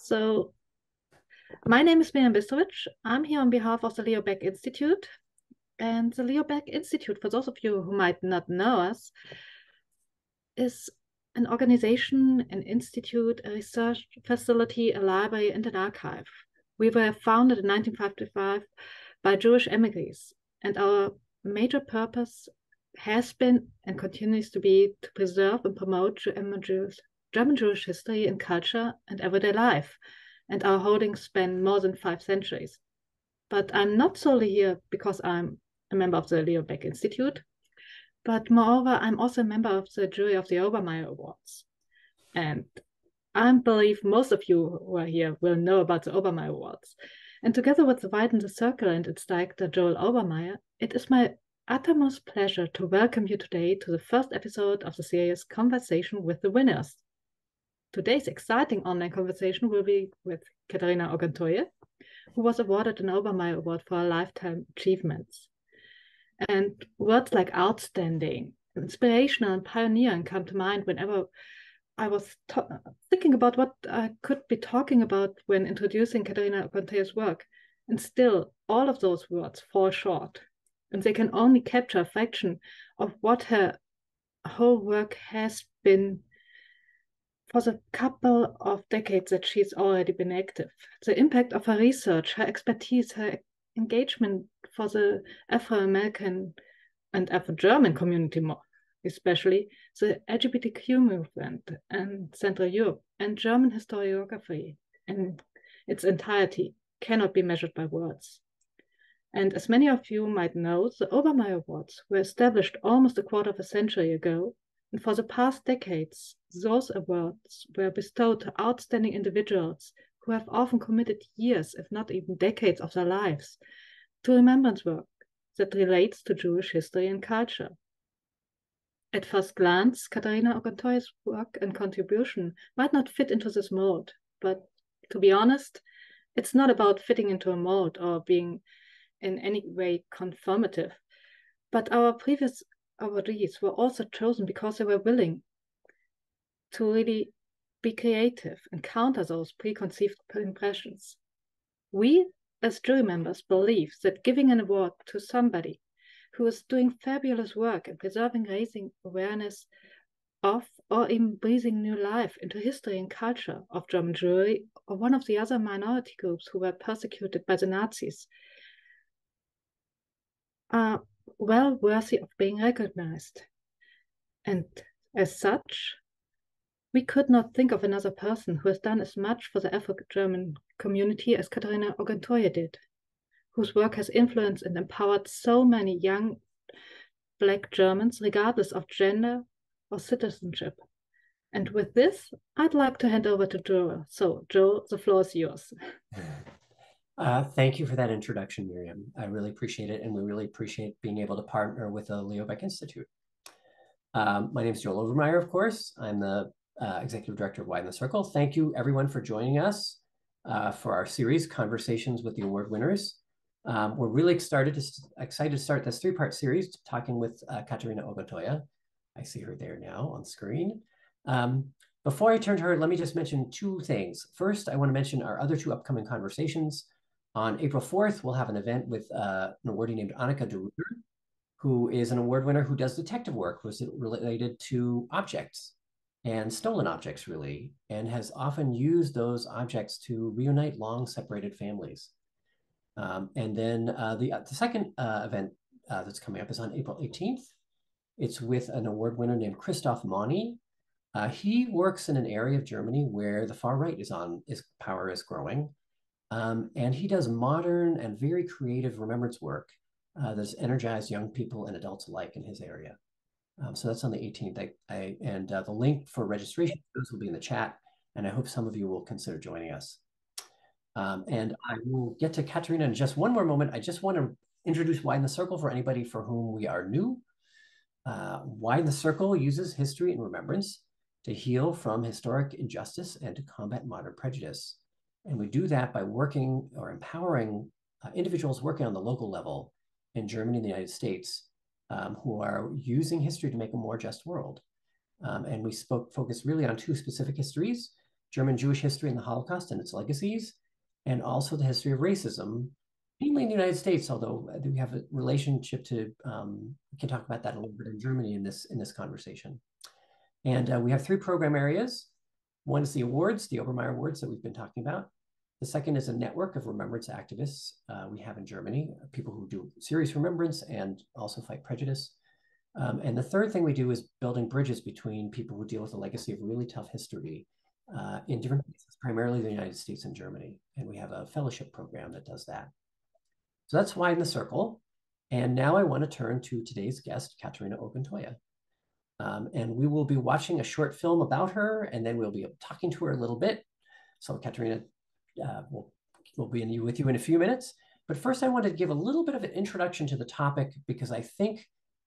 So, my name is Miriam Bistovic. I'm here on behalf of the Leo Baeck Institute. And the Leo Baeck Institute, for those of you who might not know us, is an organization, an institute, a research facility, a library, and an archive. We were founded in 1955 by Jewish emigres, and our major purpose has been and continues to be to preserve and promote German Jewish history and culture and everyday life. And our holdings span more than 5 centuries. But I'm not solely here because I'm a member of the Leo Baeck Institute, but moreover, I'm also a member of the jury of the Obermayer Awards. And I believe most of you who are here will know about the Obermayer Awards. And together with the Widen the Circle and its director, Joel Obermayer, it is my uttermost pleasure to welcome you today to the first episode of the series Conversation with the Winners. Today's exciting online conversation will be with Katharina Oguntoye, who was awarded an Obermayer Award for her lifetime achievements. And words like outstanding, inspirational, and pioneering come to mind whenever I was thinking about what I could be talking about when introducing Katharina Oguntoye's work. And still, all of those words fall short, and they can only capture a fraction of what her whole work has been for the couple of decades that she's already been active. The impact of her research, her expertise, her engagement for the Afro-American and Afro-German community more, especially the LGBTQ movement in Central Europe and German historiography in its entirety cannot be measured by words. And as many of you might know, the Obermayer Awards were established almost a quarter of a century ago, and for the past decades, those awards were bestowed to outstanding individuals who have often committed years, if not even decades of their lives, to remembrance work that relates to Jewish history and culture. At first glance, Katharina Oguntoye's work and contribution might not fit into this mold, but to be honest, it's not about fitting into a mold or being in any way conformative, but our previous awardees were also chosen because they were willing to really be creative and counter those preconceived impressions. We, as jury members, believe that giving an award to somebody who is doing fabulous work and preserving, raising awareness of, or even breathing new life into history and culture of German Jewry or one of the other minority groups who were persecuted by the Nazis are well worthy of being recognized. And as such, we could not think of another person who has done as much for the Afro-German community as Katharina Oguntoye did, whose work has influenced and empowered so many young Black Germans, regardless of gender or citizenship. And with this, I'd like to hand over to Joel. So, Joel, the floor is yours. Thank you for that introduction, Miriam. I really appreciate it, and we really appreciate being able to partner with the Leo Baeck Institute. My name is Joel Obermayer, of course. I'm the Executive Director of Widen the Circle. Thank you, everyone, for joining us for our series, Conversations with the Award Winners. We're really excited to start this three-part series, talking with Katharina Oguntoye. I see her there now on screen. Before I turn to her, let me just mention two things. First, I want to mention our other two upcoming conversations. On April 4th, we'll have an event with an awardee named Annika de Ruyter, who is an award winner who does detective work related to objects and stolen objects, really, and has often used those objects to reunite long separated families. And then the second event that's coming up is on April 18th. It's with an award winner named Christoph Moni. He works in an area of Germany where the far right power is growing. And he does modern and very creative remembrance work that's energized young people and adults alike in his area. So that's on the 18th. The link for registration will be in the chat, and I hope some of you will consider joining us. And I will get to Katharina in just one more moment. I just want to introduce Widen the Circle for anybody for whom we are new. Widen the Circle uses history and remembrance to heal from historic injustice and to combat modern prejudice. And we do that by working or empowering individuals working on the local level in Germany and the United States who are using history to make a more just world. And we focus really on two specific histories, German Jewish history and the Holocaust and its legacies, and also the history of racism, mainly in the United States, although we have a relationship to, we can talk about that a little bit in Germany in this conversation. And we have 3 program areas. One is the awards, the Obermayer Awards that we've been talking about. The second is a network of remembrance activists we have in Germany, people who do serious remembrance and also fight prejudice. And the third thing we do is building bridges between people who deal with the legacy of really tough history in different places, primarily the United States and Germany. And we have a fellowship program that does that. So that's Widen the Circle. And now I want to turn to today's guest, Katharina Oguntoye. And we will be watching a short film about her, and then we'll be talking to her a little bit. So Katharina will be with you in a few minutes. But first, I want to give a little bit of an introduction to the topic, because I think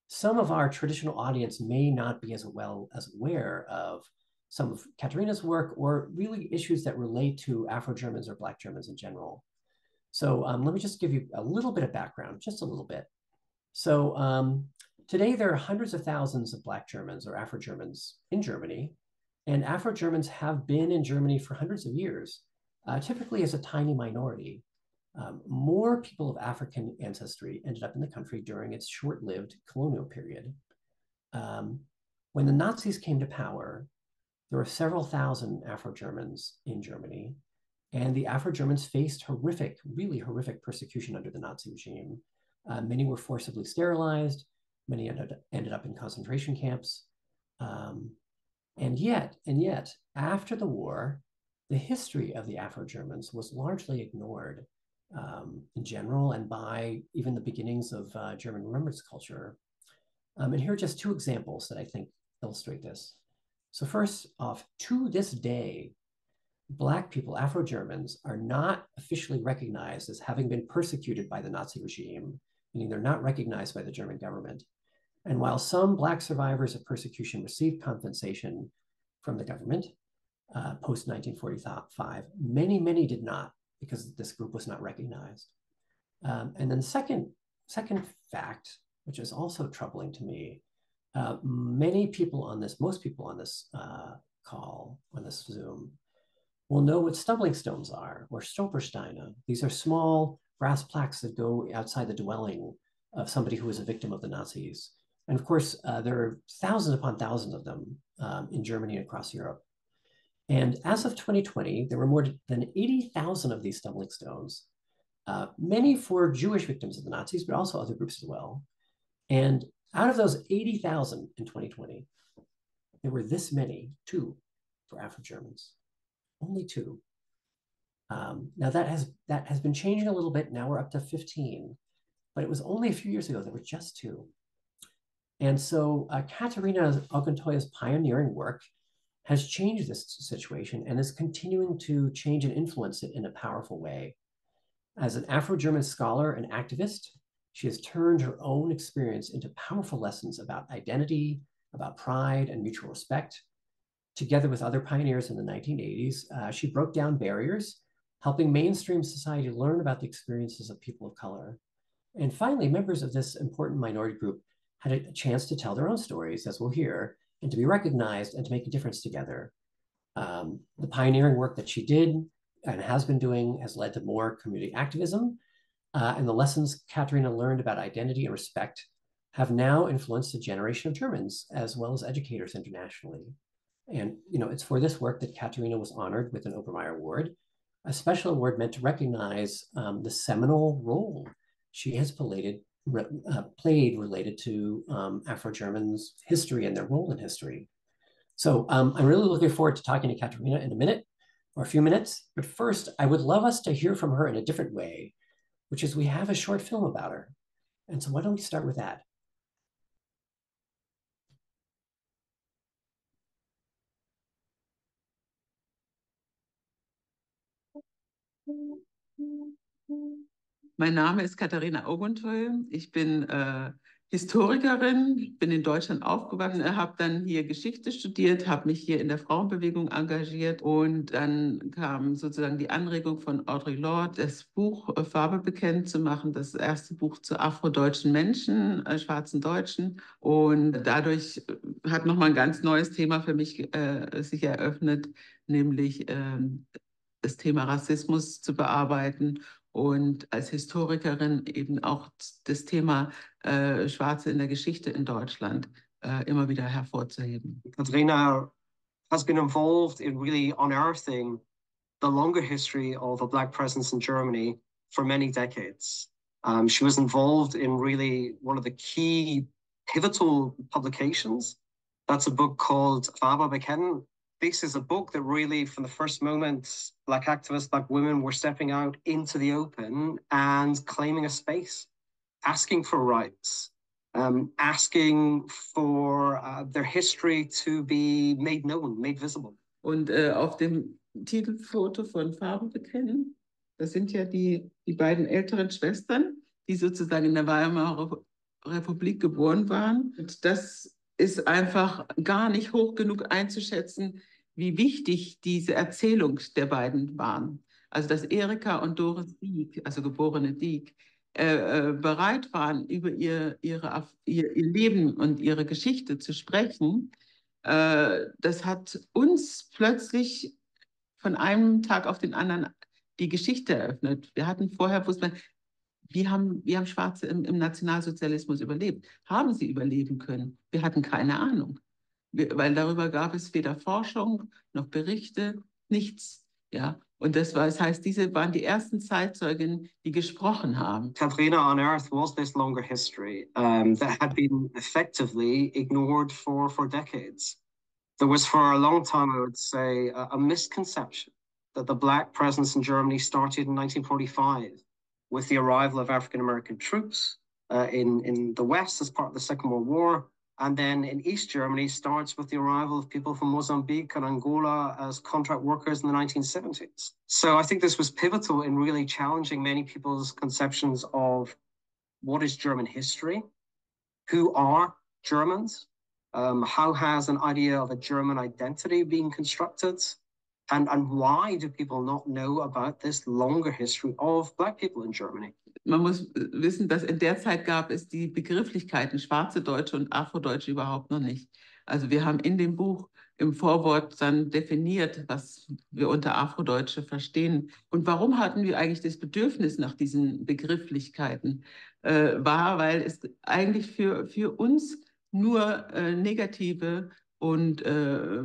some of our traditional audience may not be as well as aware of some of Katharina's work, or really issues that relate to Afro-Germans or Black Germans in general. So let me just give you a little bit of background, just a little bit. So today there are hundreds of thousands of Black Germans or Afro-Germans in Germany, and Afro-Germans have been in Germany for hundreds of years, typically as a tiny minority. More people of African ancestry ended up in the country during its short-lived colonial period. When the Nazis came to power, there were several thousand Afro-Germans in Germany, and the Afro-Germans faced horrific, really horrific persecution under the Nazi regime. Many were forcibly sterilized, many ended up in concentration camps. And yet, after the war, the history of the Afro-Germans was largely ignored in general, and by even the beginnings of German remembrance culture. And here are just 2 examples that I think illustrate this. So first off, to this day, Black people, Afro-Germans, are not officially recognized as having been persecuted by the Nazi regime, meaning they're not recognized by the German government. And while some Black survivors of persecution received compensation from the government post-1945, many did not, because this group was not recognized. And then second fact, which is also troubling to me, most people on this call, on this Zoom, will know what stumbling stones are, or Stolpersteine. These are small brass plaques that go outside the dwelling of somebody who was a victim of the Nazis. And of course, there are thousands upon thousands of them in Germany and across Europe. And as of 2020, there were more than 80,000 of these stumbling stones, many for Jewish victims of the Nazis, but also other groups as well. And out of those 80,000 in 2020, there were this many, 2, for Afro-Germans. Only 2. Now that has been changing a little bit. Now we're up to 15, but it was only a few years ago there were just 2. And so Katharina Oguntoye's pioneering work has changed this situation and is continuing to change and influence it in a powerful way. As an Afro-German scholar and activist, she has turned her own experience into powerful lessons about identity, about pride and mutual respect. Together with other pioneers in the 1980s, she broke down barriers, helping mainstream society learn about the experiences of people of color. And finally, members of this important minority group had a chance to tell their own stories, as we'll hear, and to be recognized and to make a difference together. The pioneering work that she did and has been doing has led to more community activism, and the lessons Katharina learned about identity and respect have now influenced a generation of Germans, as well as educators internationally. And it's for this work that Katharina was honored with an Obermayer Award, a special award meant to recognize the seminal role she has played related to Afro-Germans' history and their role in history. So I'm really looking forward to talking to Katharina in a minute or a few minutes. But first, I would love us to hear from her in a different way, which is we have a short film about her. And so why don't we start with that? Mein Name ist Katharina Oguntoye. Ich bin Historikerin, bin in Deutschland aufgewachsen, habe dann hier Geschichte studiert, habe mich hier in der Frauenbewegung engagiert und dann kam sozusagen die Anregung von Audre Lorde, das Buch Farbe bekennt zu machen, das erste Buch zu afrodeutschen Menschen, schwarzen Deutschen, und dadurch hat nochmal ein ganz neues Thema für mich sich eröffnet, nämlich das Thema Rassismus zu bearbeiten und als Historikerin eben auch das Thema Schwarze in der Geschichte in Deutschland immer wieder hervorzuheben. Katharina has been involved in really unearthing the longer history of a Black presence in Germany for many decades. She was involved in really one of the key pivotal publications. That's a book called Farbe bekennen. This is a book that really, from the first moment, Black activists, Black women were stepping out into the open and claiming a space, asking for rights, asking for their history to be made known, made visible. Und auf dem Titelfoto von Farbe bekennen, das sind ja die beiden älteren Schwestern, die sozusagen in der Weimarer Republik geboren waren. Und das ist einfach gar nicht hoch genug einzuschätzen, wie wichtig diese Erzählung der beiden waren. Also dass Erika und Doris Dieck, also geborene Dieck, bereit waren, über ihr Leben und ihre Geschichte zu sprechen. Das hat uns plötzlich von einem Tag auf den anderen die Geschichte eröffnet. Wir hatten vorher, wusste man, wie haben Schwarze im Nationalsozialismus überlebt? Haben sie überleben können? Wir hatten keine Ahnung, weil darüber gab es weder Forschung noch Berichte, nichts. Ja, und das heißt, diese waren die ersten Zeitzeugen, die gesprochen haben. Katharina unearthed was this longer history that had been effectively ignored for decades. There was for a long time, I would say, a misconception that the Black presence in Germany started in 1945 with the arrival of African-American troops in the West as part of the Second World War. And then in East Germany starts with the arrival of people from Mozambique and Angola as contract workers in the 1970s. So I think this was pivotal in really challenging many people's conceptions of what is German history, who are Germans, how has an idea of a German identity been constructed, and why do people not know about this longer history of Black people in Germany? Man muss wissen, dass in der Zeit gab es die Begrifflichkeiten schwarze Deutsche und Afrodeutsche überhaupt noch nicht. Also wir haben in dem Buch im Vorwort dann definiert, was wir unter Afrodeutsche verstehen. Und warum hatten wir eigentlich das Bedürfnis nach diesen Begrifflichkeiten? Weil es eigentlich für uns nur negative und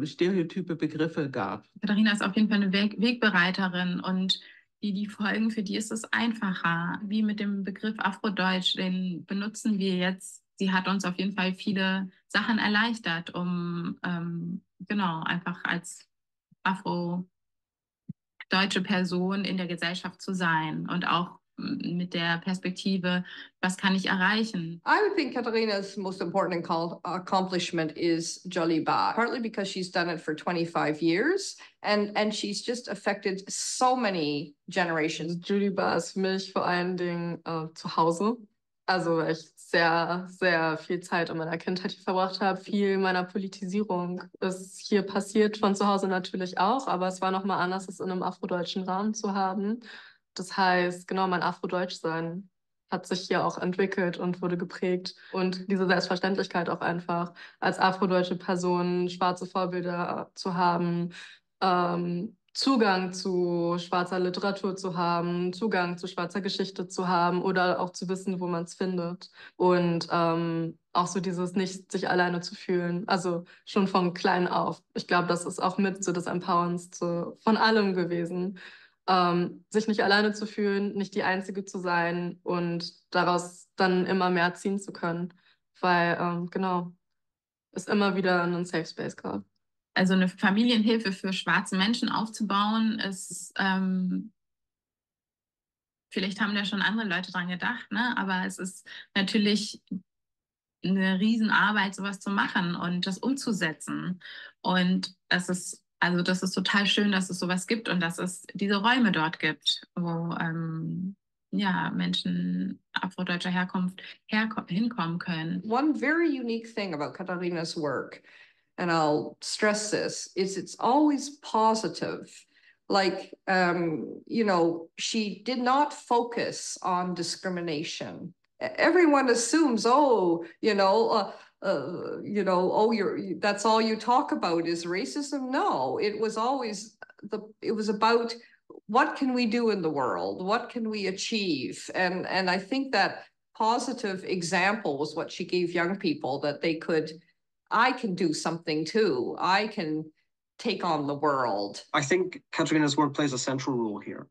stereotype Begriffe gab. Katharina ist auf jeden Fall eine Wegbereiterin und die folgen, für die ist es einfacher. Wie mit dem Begriff Afrodeutsch, den benutzen wir jetzt. Sie hat uns auf jeden Fall viele Sachen erleichtert, um einfach als afrodeutsche Person in der Gesellschaft zu sein und auch mit der Perspektive, was kann ich erreichen? I would think Katharina's most important accomplishment is Joliba, partly because she's done it for 25 years and she's just affected so many generations. Joliba ist für mich vor allen Dingen zu Hause. Also weil ich sehr, sehr viel Zeit in meiner Kindheit hier verbracht habe. Viel meiner Politisierung ist hier passiert, von zu Hause natürlich auch, aber es war nochmal anders, es in einem afrodeutschen Rahmen zu haben. Das heißt, genau, mein Afrodeutschsein hat sich hier auch entwickelt und wurde geprägt. Und diese Selbstverständlichkeit auch einfach, als afrodeutsche Person schwarze Vorbilder zu haben, Zugang zu schwarzer Literatur zu haben, Zugang zu schwarzer Geschichte zu haben oder auch zu wissen, wo man es findet. Und auch so dieses nicht sich alleine zu fühlen, also schon von klein auf. Ich glaube, das ist auch mit so das Empowerndste von allem gewesen. Sich nicht alleine zu fühlen, nicht die Einzige zu sein und daraus dann immer mehr ziehen zu können, weil es immer wieder einen Safe Space gab. Also eine Familienhilfe für schwarze Menschen aufzubauen, ist vielleicht haben da schon andere Leute dran gedacht, ne? Aber es ist natürlich eine Riesenarbeit, sowas zu machen und das umzusetzen. Und das ist total schön, dass es sowas gibt und dass es diese Räume dort gibt, wo ja, Menschen afrodeutscher Herkunft hinkommen können. One very unique thing about Katharina's work, and I'll stress this, is it's always positive. Like, you know, she did not focus on discrimination. Everyone assumes, oh, that's all you talk about is racism. No, it was always it was about what can we do in the world? What can we achieve? And I think that positive example was what she gave young people, that I can do something too. I can take on the world. I think Katharina's work plays a central role here.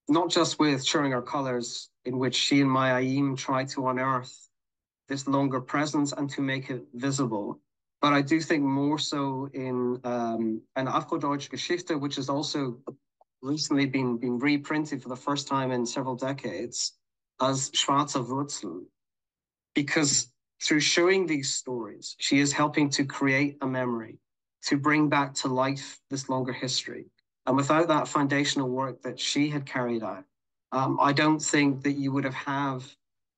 Not just with Showing Our Colours, in which she and Maya Ayim try to unearth this longer presence and to make it visible, but I do think more so in an Afrodeutsche Geschichte, which has also recently been reprinted for the first time in several decades as Schwarze Wurzel, because through showing these stories, she is helping to create a memory, to bring back to life this longer history. And without that foundational work that she had carried out, I don't think that you would have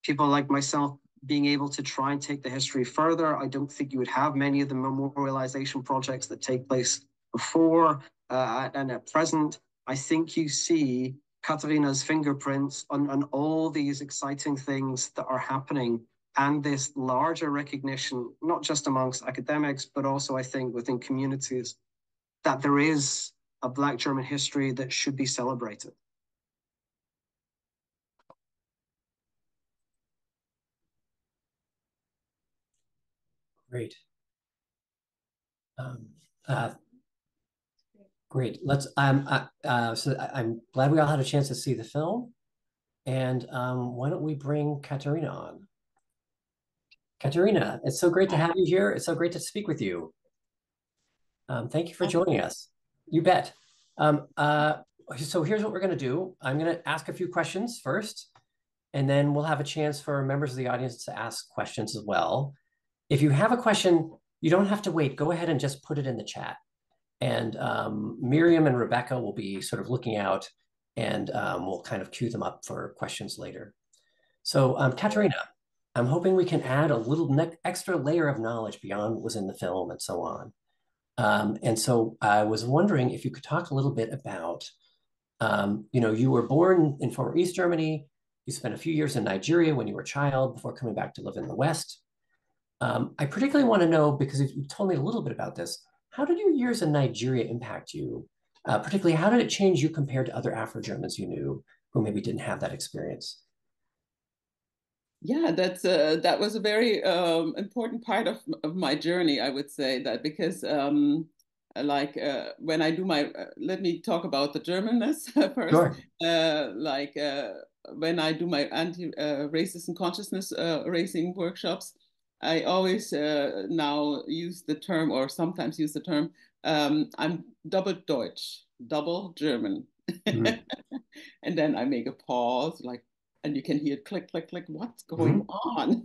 people like myself being able to try and take the history further. I don't think you would have many of the memorialization projects that take place before and at present. I think you see Katharina's fingerprints on all these exciting things that are happening, and this larger recognition, not just amongst academics, but also I think within communities, that there is a Black German history that should be celebrated. Great. Great. Let's. So I'm glad we all had a chance to see the film, and why don't we bring Katharina on? Katharina, it's so great to have you here. It's so great to speak with you. Thank you for joining us. You bet. So here's what we're going to do. I'm going to ask a few questions first, and then we'll have a chance for members of the audience to ask questions as well. If you have a question, you don't have to wait. Go ahead and just put it in the chat. And Miriam and Rebecca will be sort of looking out, and we'll kind of queue them up for questions later. So Katharina, I'm hoping we can add a little extra layer of knowledge beyond what was in the film and so on. And so I was wondering if you could talk a little bit about, you were born in former East Germany. You spent a few years in Nigeria when you were a child before coming back to live in the West. I particularly want to know, because you've told me a little bit about this, how did your years in Nigeria impact you? Particularly, how did it change you compared to other Afro-Germans you knew who maybe didn't have that experience? Yeah, that was a very important part of my journey, I would say, that because when I do my, let me talk about the Germanness first. Sure. When I do my anti-racism consciousness raising workshops, I always now use the term, or sometimes use the term, I'm double Deutsch, double German. Mm. And then I make a pause, and you can hear click, click, click, what's going on,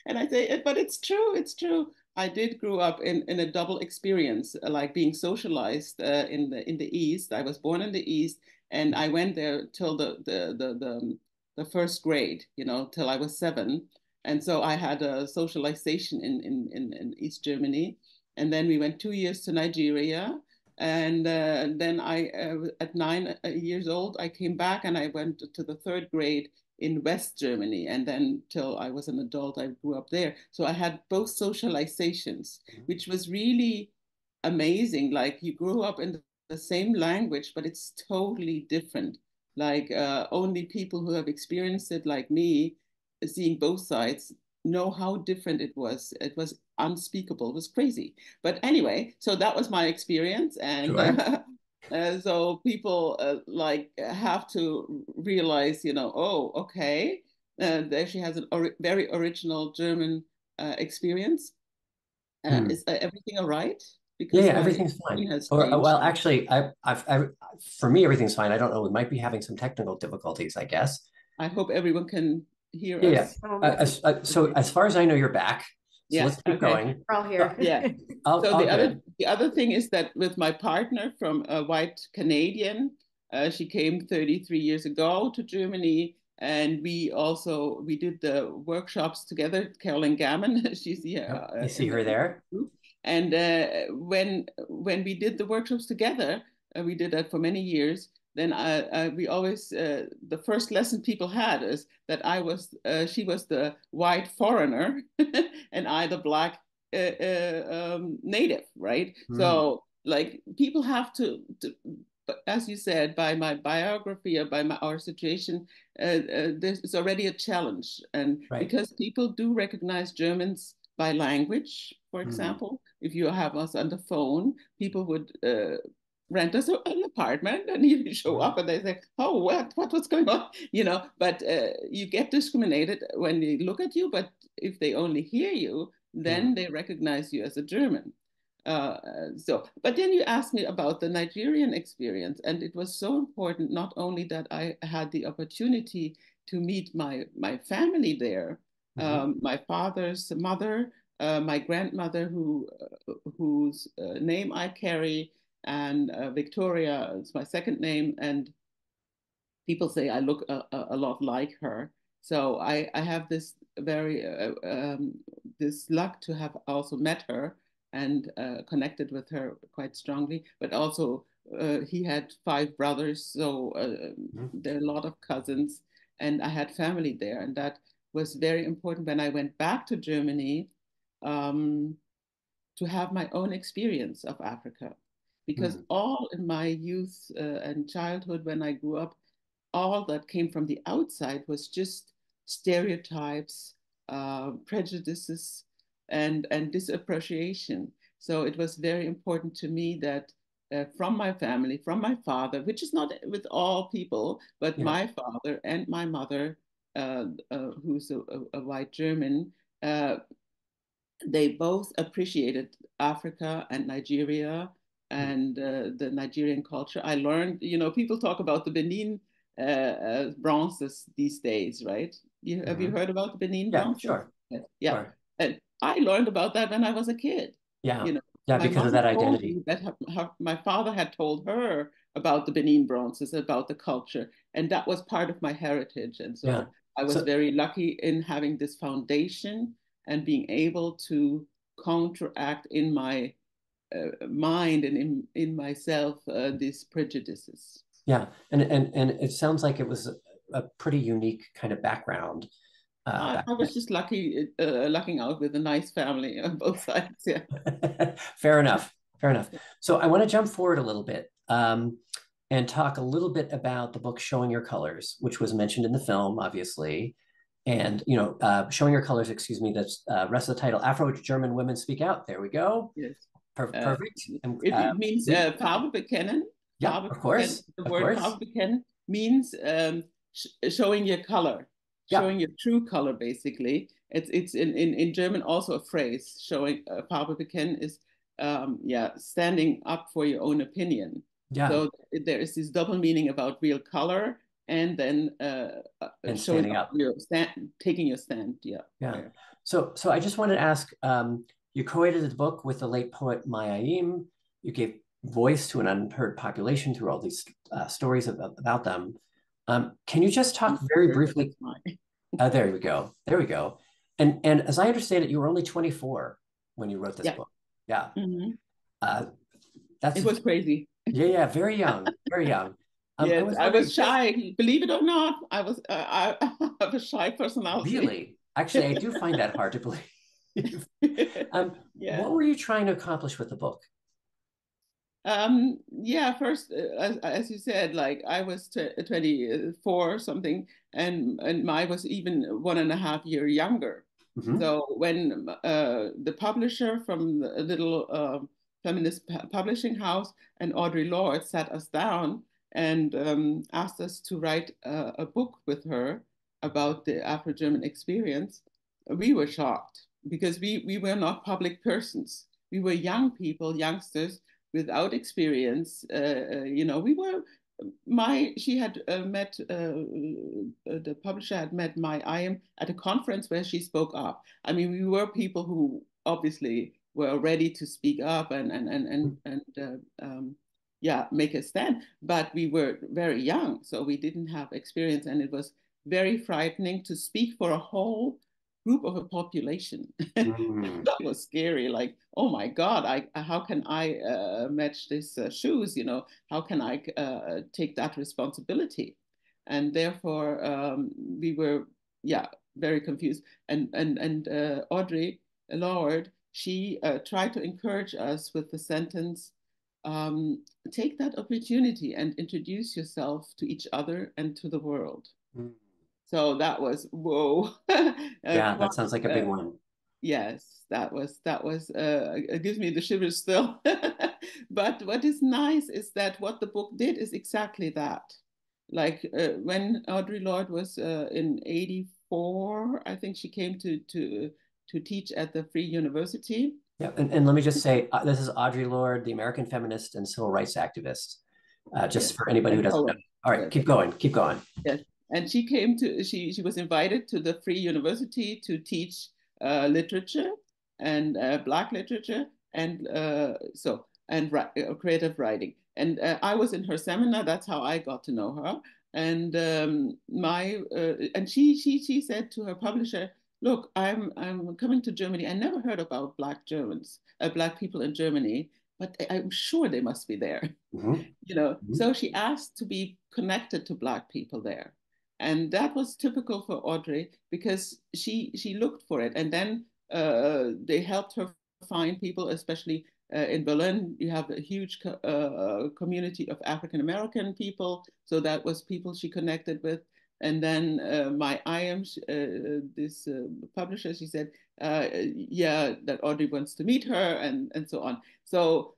And I say, but it's true, it's true. I did grow up in a double experience, like being socialized in the East. I was born in the East, and I went there till the first grade, till I was 7. And so I had a socialization in East Germany. And then we went 2 years to Nigeria. And then at 9 years old, I came back and I went to the 3rd grade in West Germany. And then till I was an adult, I grew up there. So I had both socializations, which was really amazing. Like, you grew up in the same language, but it's totally different. Like only people who have experienced it, like me, seeing both sides, know how different it was. It was unspeakable. It was crazy. But anyway, so that was my experience. And sure. So people have to realize, oh, okay, there she has a very original German experience. Is everything all right? Because yeah, everything's fine. Well, actually, for me, everything's fine. I don't know. We might be having some technical difficulties, I guess. I hope everyone can hear us. Yeah. So as far as I know, you're back. So let's keep going. We're all here. Yeah. So the other thing is that with my partner from a white Canadian, She came 33 years ago to Germany, and we did the workshops together. Carolyn Gammon, she's here. Yep. You see her there. Group. And when we did the workshops together, we did that for many years. Then we always the first lesson people had is that she was the white foreigner and I the black native, right? So like people have to, as you said, by my biography or by our situation, there's already a challenge, and because people do recognize Germans by language, for example, if you have us on the phone, people would rent us an apartment, and you show up and they say, oh, what's going on, you know, but you get discriminated when they look at you, but if they only hear you, then they recognize you as a German. But then you asked me about the Nigerian experience, and it was so important, not only that I had the opportunity to meet my family there, my father's mother, my grandmother, whose name I carry, and Victoria is my second name, and people say I look a lot like her. So I have this very this luck to have also met her and connected with her quite strongly. But also he had 5 brothers, so there are a lot of cousins, and I had family there, and that was very important when I went back to Germany to have my own experience of Africa, because all in my youth and childhood, when I grew up, all that came from the outside was just stereotypes, prejudices, and disappreciation. So it was very important to me that from my family, from my father, which is not with all people, but my father and my mother, who's a white German, they both appreciated Africa and Nigeria and the Nigerian culture. I learned, you know, people talk about the Benin bronzes these days, right? Have you heard about the Benin bronzes? Sure. Yeah. Sure. And I learned about that when I was a kid. Yeah. You know, yeah, because of that identity. That my father had told her about the Benin bronzes, about the culture, and that was part of my heritage. And so I was very lucky in having this foundation and being able to counteract in my mind and in myself these prejudices. Yeah, and it sounds like it was a pretty unique kind of background. I was just lucking out with a nice family on both sides. Yeah. Fair enough. Fair enough. So I want to jump forward a little bit and talk a little bit about the book Showing Your Colors, which was mentioned in the film, obviously. And, you know, Showing Your Colors, excuse me, that's rest of the title, Afro-German Women Speak Out. There we go. Yes. Perfect. It means Farbe bekennen. Yeah, of course. The word Farbe bekennen means showing your color, showing your true color, basically. It's in German also a phrase, showing Farbe bekennen is standing up for your own opinion. Yeah. So there is this double meaning about real color and then and standing up, taking your stand. Yeah. Yeah. So I just wanted to ask, you co-edited the book with the late poet Maya Ayim. You gave voice to an unheard population through all these stories about them. Can you just talk very briefly? There we go. There we go. And as I understand it, you were only 24 when you wrote this book. Yeah. It was crazy. Yeah. Very young. Very young. Yes, I was shy. Believe it or not, I have a shy personality. Really? Actually, I do find that hard to believe. What were you trying to accomplish with the book? First, as you said, like I was 24 or something, and Mai was even 1.5 years younger. So when the publisher from the little feminist publishing house and Audre Lorde sat us down and asked us to write a book with her about the Afro-German experience, we were shocked because we were not public persons. We were young people, youngsters without experience. She had met, the publisher had met Maya Ayim at a conference where she spoke up. I mean, we were people who obviously were ready to speak up and yeah, make a stand. But we were very young, so we didn't have experience, and it was very frightening to speak for a whole group of a population. That was scary. Like, oh my God, how can I match these shoes? You know, how can I take that responsibility? And therefore, we were, yeah, very confused. And Audre Lorde, she tried to encourage us with the sentence, take that opportunity and introduce yourself to each other and to the world. So that was, whoa. Yeah, that sounds like a big one. Yes, that was it gives me the shivers still. But what is nice is that what the book did is exactly that. Like when Audre Lorde was in 84, I think she came to teach at the Free University. Yeah, and let me just say, this is Audre Lorde, the American feminist and civil rights activist. Just for anybody who doesn't know. All right, keep going. Yes, and she came to she was invited to the Free University to teach literature and Black literature and creative writing. And I was in her seminar. That's how I got to know her. And she said to her publisher, "Look, I'm coming to Germany. I never heard about Black Germans, Black people in Germany, but I'm sure they must be there." You know. So she asked to be connected to Black people there. And that was typical for Audre because she looked for it. And then they helped her find people, especially in Berlin. You have a huge community of African American people. So that was people she connected with. And then my IAM, this publisher, she said, yeah, that Audre wants to meet her and so on. So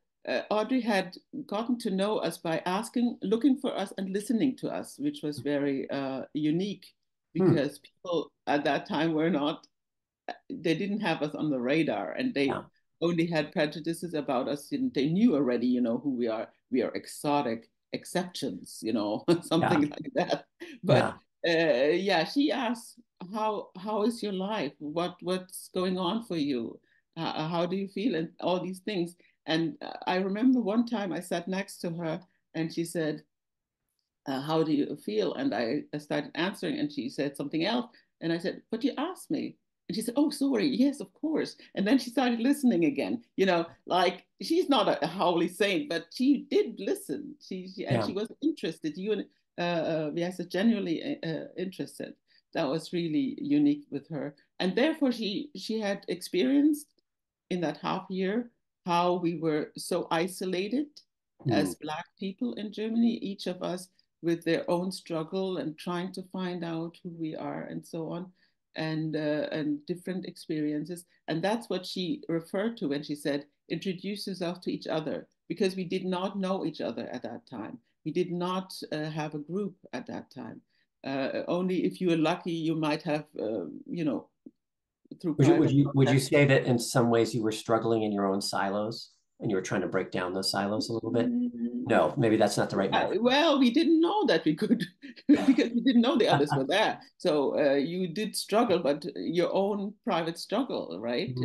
Audre had gotten to know us by asking, looking for us and listening to us, which was very unique because people at that time were not, they didn't have us on the radar and they only had prejudices about us. And they knew already, you know, who we are. We are exotic exceptions, you know, something like that. But yeah, she asked, how is your life? What's going on for you? How do you feel? And all these things. And I remember one time I sat next to her and she said, how do you feel? And I started answering and she said something else. And I said, but you asked me. And she said, oh, sorry. Yes, of course. And then she started listening again, you know, like she's not a holy saint, but she did listen. And she was interested. Yes, genuinely interested. That was really unique with her. And therefore she had experienced in that half year how we were so isolated as Black people in Germany, each of us with their own struggle and trying to find out who we are and so on, and different experiences. And that's what she referred to when she said, introduce yourself to each other, because we did not know each other at that time. We did not have a group at that time. Only if you were lucky, you might have, you know, through would you say that in some ways you were struggling in your own silos and you were trying to break down those silos a little bit? No, maybe that's not the right metaphor. Well, we didn't know that we could because we didn't know the others were there. So you did struggle, but your own private struggle, right?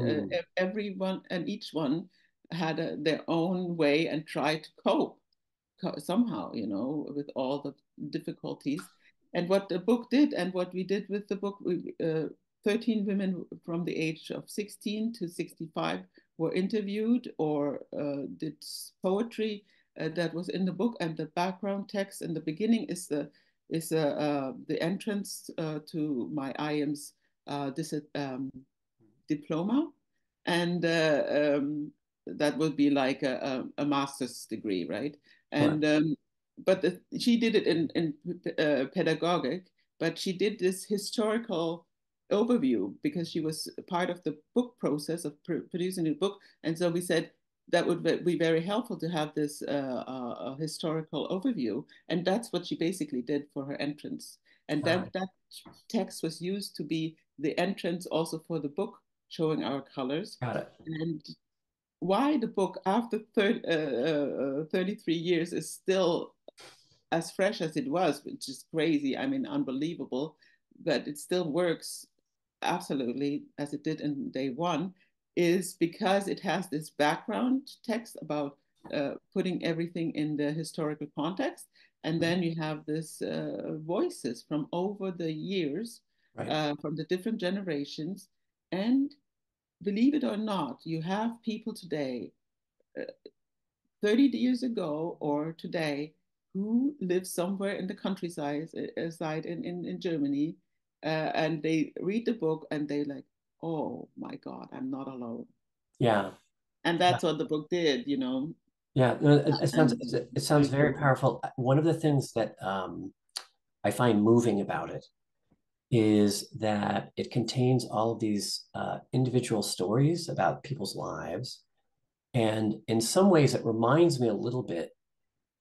Everyone and each one had their own way and tried to cope somehow, you know, with all the difficulties. And what the book did and what we did with the book, 13 women from the age of 16 to 65 were interviewed or did poetry that was in the book, and the background text in the beginning is the entrance to my IAM's diploma, and that would be like a master's degree, right? And but she did it in pedagogic, but she did this historical overview because she was part of the book process of producing the book, and so we said that would be very helpful to have this historical overview, and that's what she basically did for her entrance. And that text was used to be the entrance also for the book, showing our colors. Got it. And why the book after 33 years is still as fresh as it was, which is crazy, I mean, unbelievable, but it still works absolutely as it did in day one, is because it has this background text about putting everything in the historical context. And then you have this voices from over the years, Right. from the different generations. And believe it or not, you have people today, 30 years ago or today, who live somewhere in the countryside side in Germany, and they read the book and they like, oh my God, I'm not alone. Yeah. And that's what the book did, you know. Yeah, no, it sounds very cool. powerful. One of the things that I find moving about it is that it contains all of these individual stories about people's lives. And in some ways, it reminds me a little bit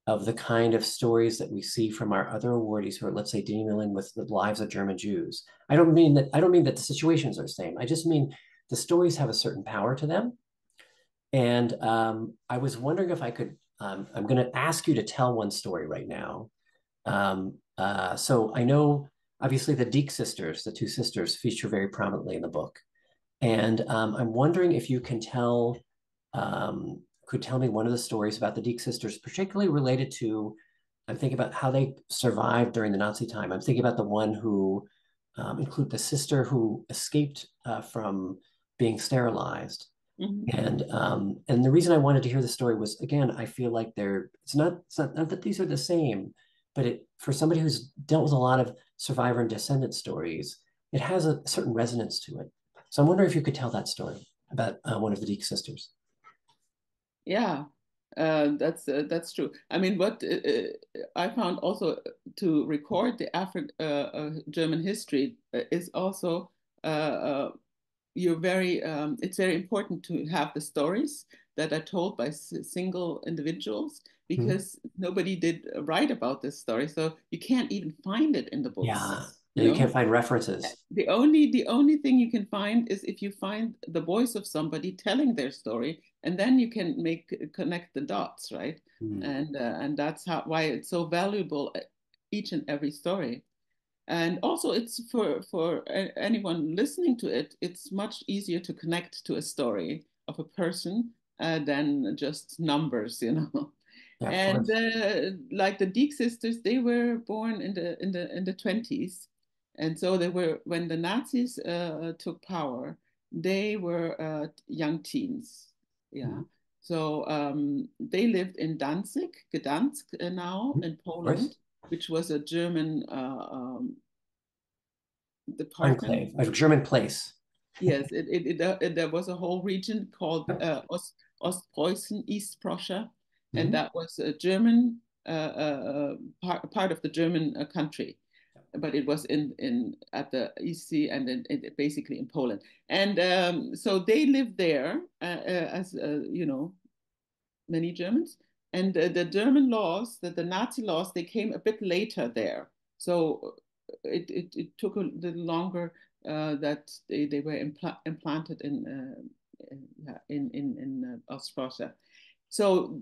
of the kind of stories that we see from our other awardees who are, let's say, dealing with the lives of German Jews. I don't mean that the situations are the same. I just mean the stories have a certain power to them. And I was wondering if I could, I'm going to ask you to tell one story right now. So I know, obviously, the Deek sisters, the two sisters, feature very prominently in the book. And I'm wondering if you can could tell me one of the stories about the Deek sisters, particularly related to, I'm thinking about how they survived during the Nazi time. I'm thinking about the one who include the sister who escaped from being sterilized. And the reason I wanted to hear the story was, again, I feel like it's not that these are the same, but for somebody who's dealt with a lot of survivor and descendant stories, it has a certain resonance to it. So I'm wondering if you could tell that story about one of the Deek sisters. Yeah, that's true. I mean, what I found also to record the Afro-German history is also it's very important to have the stories that are told by single individuals, because nobody did write about this story, so you can't even find it in the books. Yeah, you can't find references. The only thing you can find is if you find the voice of somebody telling their story, and then you can connect the dots, right? And that's why it's so valuable, each and every story. And also, it's for anyone listening to it, it's much easier to connect to a story of a person than just numbers, you know. Yeah, and like the Deek sisters, they were born in the 20s, and so they were, when the Nazis took power, they were young teens. Yeah. So they lived in Gdansk now in Poland, which was a German department. Enclave, a German place. Yes, there was a whole region called Ostpreußen, East Prussia, and that was a German part of the German country, but it was at the East Sea and basically in Poland. And so they lived there as you know, many Germans. And the German laws, the Nazi laws, they came a bit later there. So it took a little longer that they were implanted in Ostprussia. So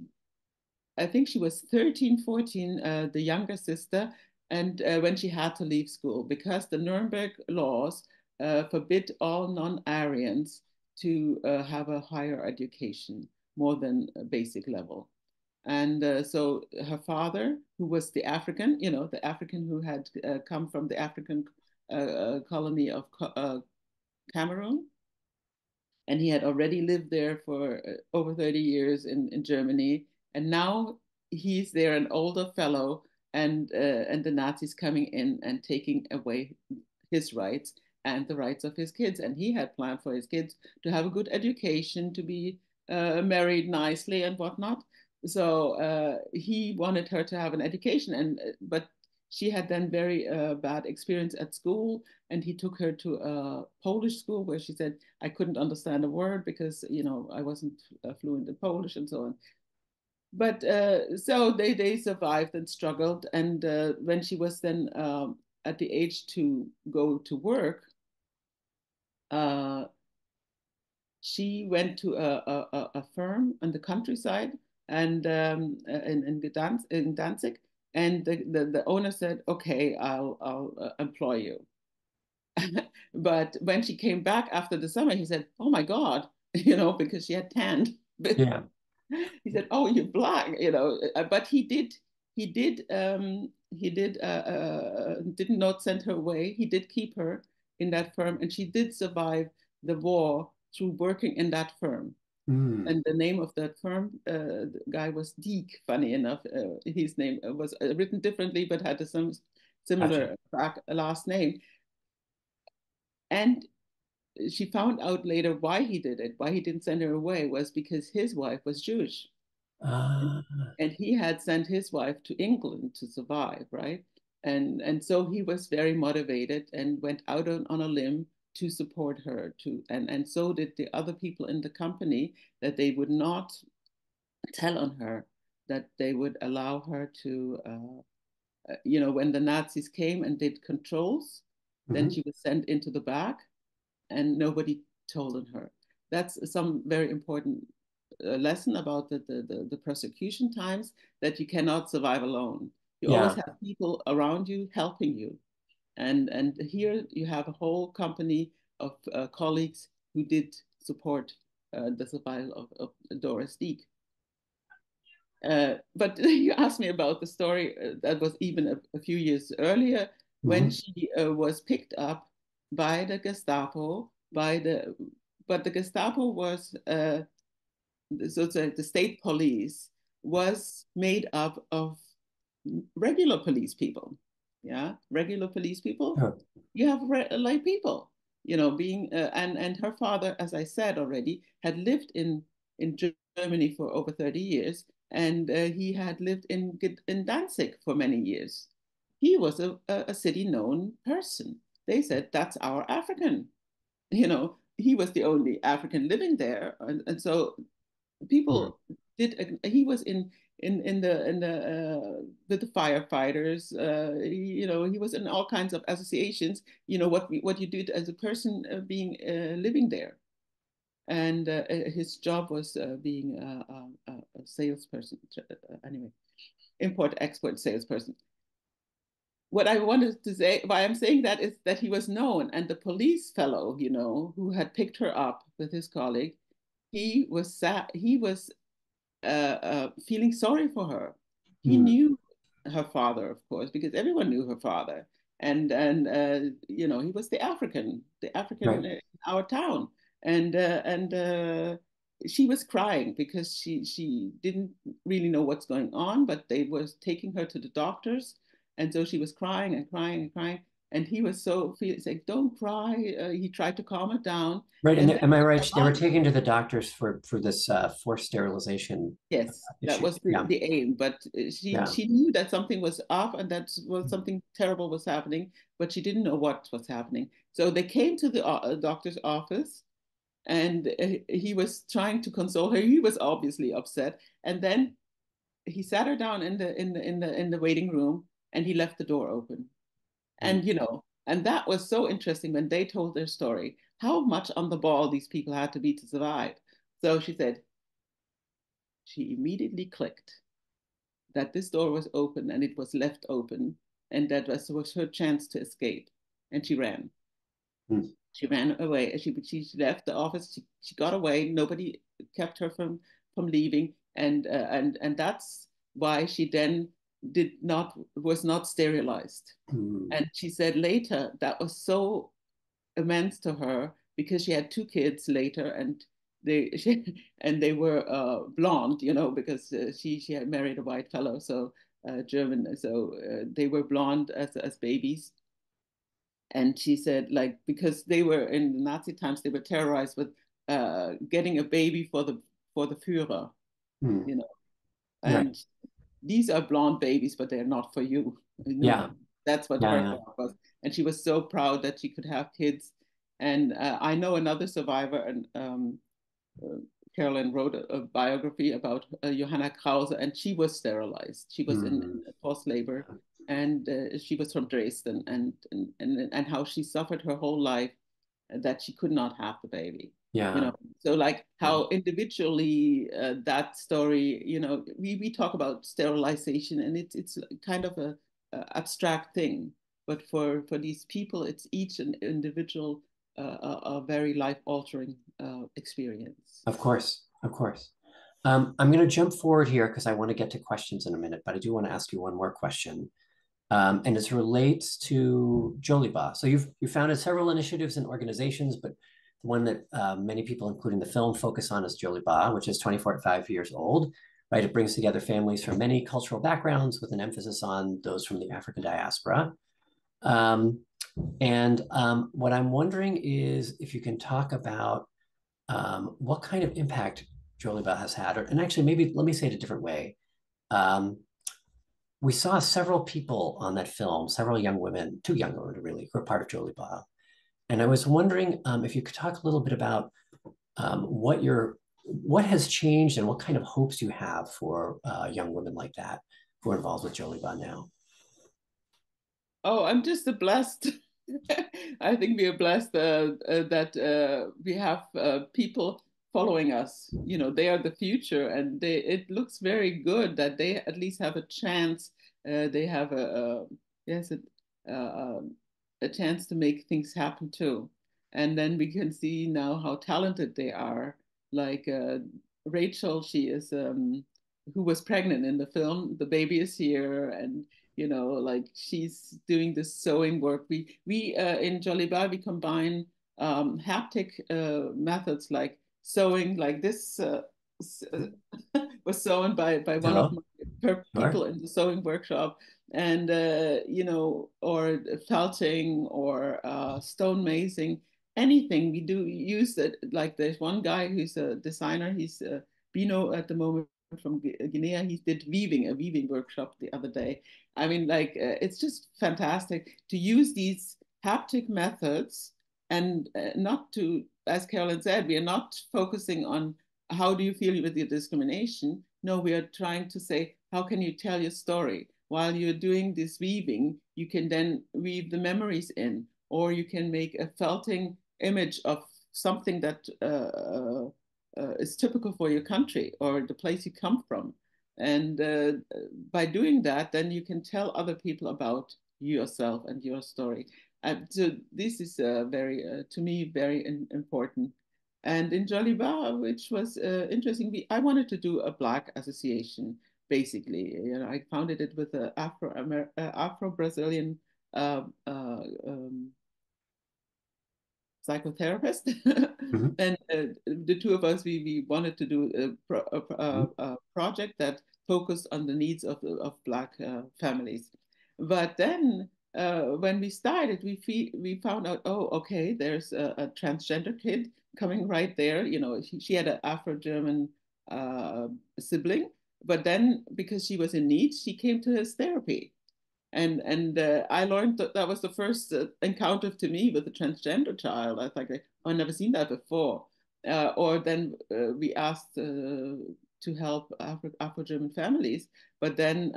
I think she was 13, 14, the younger sister, and when she had to leave school, because the Nuremberg laws forbid all non-Aryans to have a higher education, more than a basic level. And so her father, who was the African, you know, the African who had come from the African colony of Cameroon, and he had already lived there for over 30 years in Germany, and now he's there, an older fellow, and the Nazis coming in and taking away his rights and the rights of his kids. And he had planned for his kids to have a good education, to be married nicely and whatnot. So he wanted her to have an education, but she had then very bad experience at school, and he took her to a Polish school where she said, I couldn't understand a word because, you know, I wasn't fluent in Polish and so on. But so they survived and struggled. And when she was then at the age to go to work, she went to a firm in the countryside and in Danzig, and the owner said, okay, I'll employ you. But when she came back after the summer, he said, oh my God, you know, because she had tanned. Yeah. He said, "Oh, you're black," but did not send her away. He did keep her in that firm, and she did survive the war through working in that firm. And the name of that firm, the guy was Deke, funny enough. His name was written differently, but had some similar last name. And she found out later why he did it, why he didn't send her away, was because his wife was Jewish. And he had sent his wife to England to survive, right? And so he was very motivated and went out on a limb to support her and so did the other people in the company, that they would not tell on her, that they would allow her to when the Nazis came and did controls, then she was sent into the back and nobody told on her. That's some very important lesson about the persecution times, that you cannot survive alone. You always have people around you helping you. And here you have a whole company of colleagues who did support the survival of Doris Deke. But you asked me about the story that was even a few years earlier, when she was picked up by the Gestapo, but the Gestapo was, so the state police was made up of regular police people. Yeah, regular police people. Oh. You have like people, being and her father, as I said already, had lived in Germany for over 30 years, and he had lived in Danzig for many years. He was a city known person. They said, that's our African. He was the only African living there, and so people did. He was in the with the firefighters. He was in all kinds of associations. What you did as a person being living there, and his job was being a salesperson. Anyway, import-export salesperson. What I wanted to say, why I'm saying that, is that he was known, and the police fellow, who had picked her up with his colleague, he was sad. He was feeling sorry for her. He knew her father, of course, because everyone knew her father, and he was the African right. In our town, and she was crying because she didn't really know what's going on, but they was taking her to the doctors. And so she was crying and crying and crying. And he was so like, don't cry. He tried to calm her down. Right. And am I right? They were taken to the doctors for this forced sterilization. Yes, that was the aim. But she knew that something was off and that something terrible was happening, but she didn't know what was happening. So they came to the doctor's office, and he was trying to console her. He was obviously upset. And then he sat her down in the waiting room, and he left the door open. And, and that was so interesting when they told their story, how much on the ball these people had to be to survive. So she said, she immediately clicked that this door was open and it was left open, and that was her chance to escape. And she ran. She ran away. She left the office. She got away. Nobody kept her from leaving. And that's why she then was not sterilized. And she said later that was so immense to her, because she had 2 kids later, and they were blonde, because she had married a white fellow, so German, so they were blonde as babies. And she said, like, because they were in the Nazi times, they were terrorized with getting a baby for the Führer, and right. These are blonde babies, but they're not for you. That's what her thought was. And she was so proud that she could have kids. And I know another survivor, and Carolyn wrote a biography about Johanna Krause, and she was sterilized. She was in forced labor, and she was from Dresden, and how she suffered her whole life that she could not have the baby. So like how individually that story, we talk about sterilization, and it's kind of a abstract thing, but for these people, it's each an individual a very life-altering experience. Of course. I'm going to jump forward here because I want to get to questions in a minute, but I do want to ask you one more question. And it relates to Joliba. So you founded several initiatives and organizations, but the one that many people, including the film, focus on is Joliba, which is 5 years old, right? It brings together families from many cultural backgrounds with an emphasis on those from the African diaspora. What I'm wondering is if you can talk about what kind of impact Joliba has had, and actually maybe let me say it a different way. We saw several people on that film, several young women, 2 young women really, who are part of Joliba. And I was wondering if you could talk a little bit about what has changed and what kind of hopes you have for young women like that who are involved with Joliba now. Oh, I'm just blessed. I think we are blessed that we have people following us. You know, they are the future, and it looks very good that they at least have a chance. They have yes, a chance to make things happen too. And then we can see now how talented they are. Like Rachel, she is who was pregnant in the film. The baby is here, and you know, like she's doing this sewing work. We in Joliba we combine haptic methods like sewing, like this was sewn by one of my people in the sewing workshop, and you know, or felting or stone mazing, anything we do use it. Like there's one guy who's a designer. He's Bino at the moment from Guinea. He did a weaving workshop the other day. I mean, like, it's just fantastic to use these haptic methods and not to, as Carolyn said, we are not focusing on how do you feel with your discrimination. No, we are trying to say, how can you tell your story? While you're doing this weaving, you can then weave the memories in, or you can make a felting image of something that is typical for your country or the place you come from. And by doing that, then you can tell other people about yourself and your story. So this is very, to me, very important. And in Joliba, which was interesting, I wanted to do a Black association, basically. You know, I founded it with an Afro-Brazilian psychotherapist. Mm-hmm. And the 2 of us, we wanted to do a project that focused on the needs of Black families. But then when we started, we found out, oh, okay, there's a transgender kid coming right there. You know, she had an Afro-German sibling, but then because she was in need, she came to his therapy. And I learned that was the first encounter to me with a transgender child. I was like, oh, I've never seen that before. Or then we asked to help Afro-German families. But then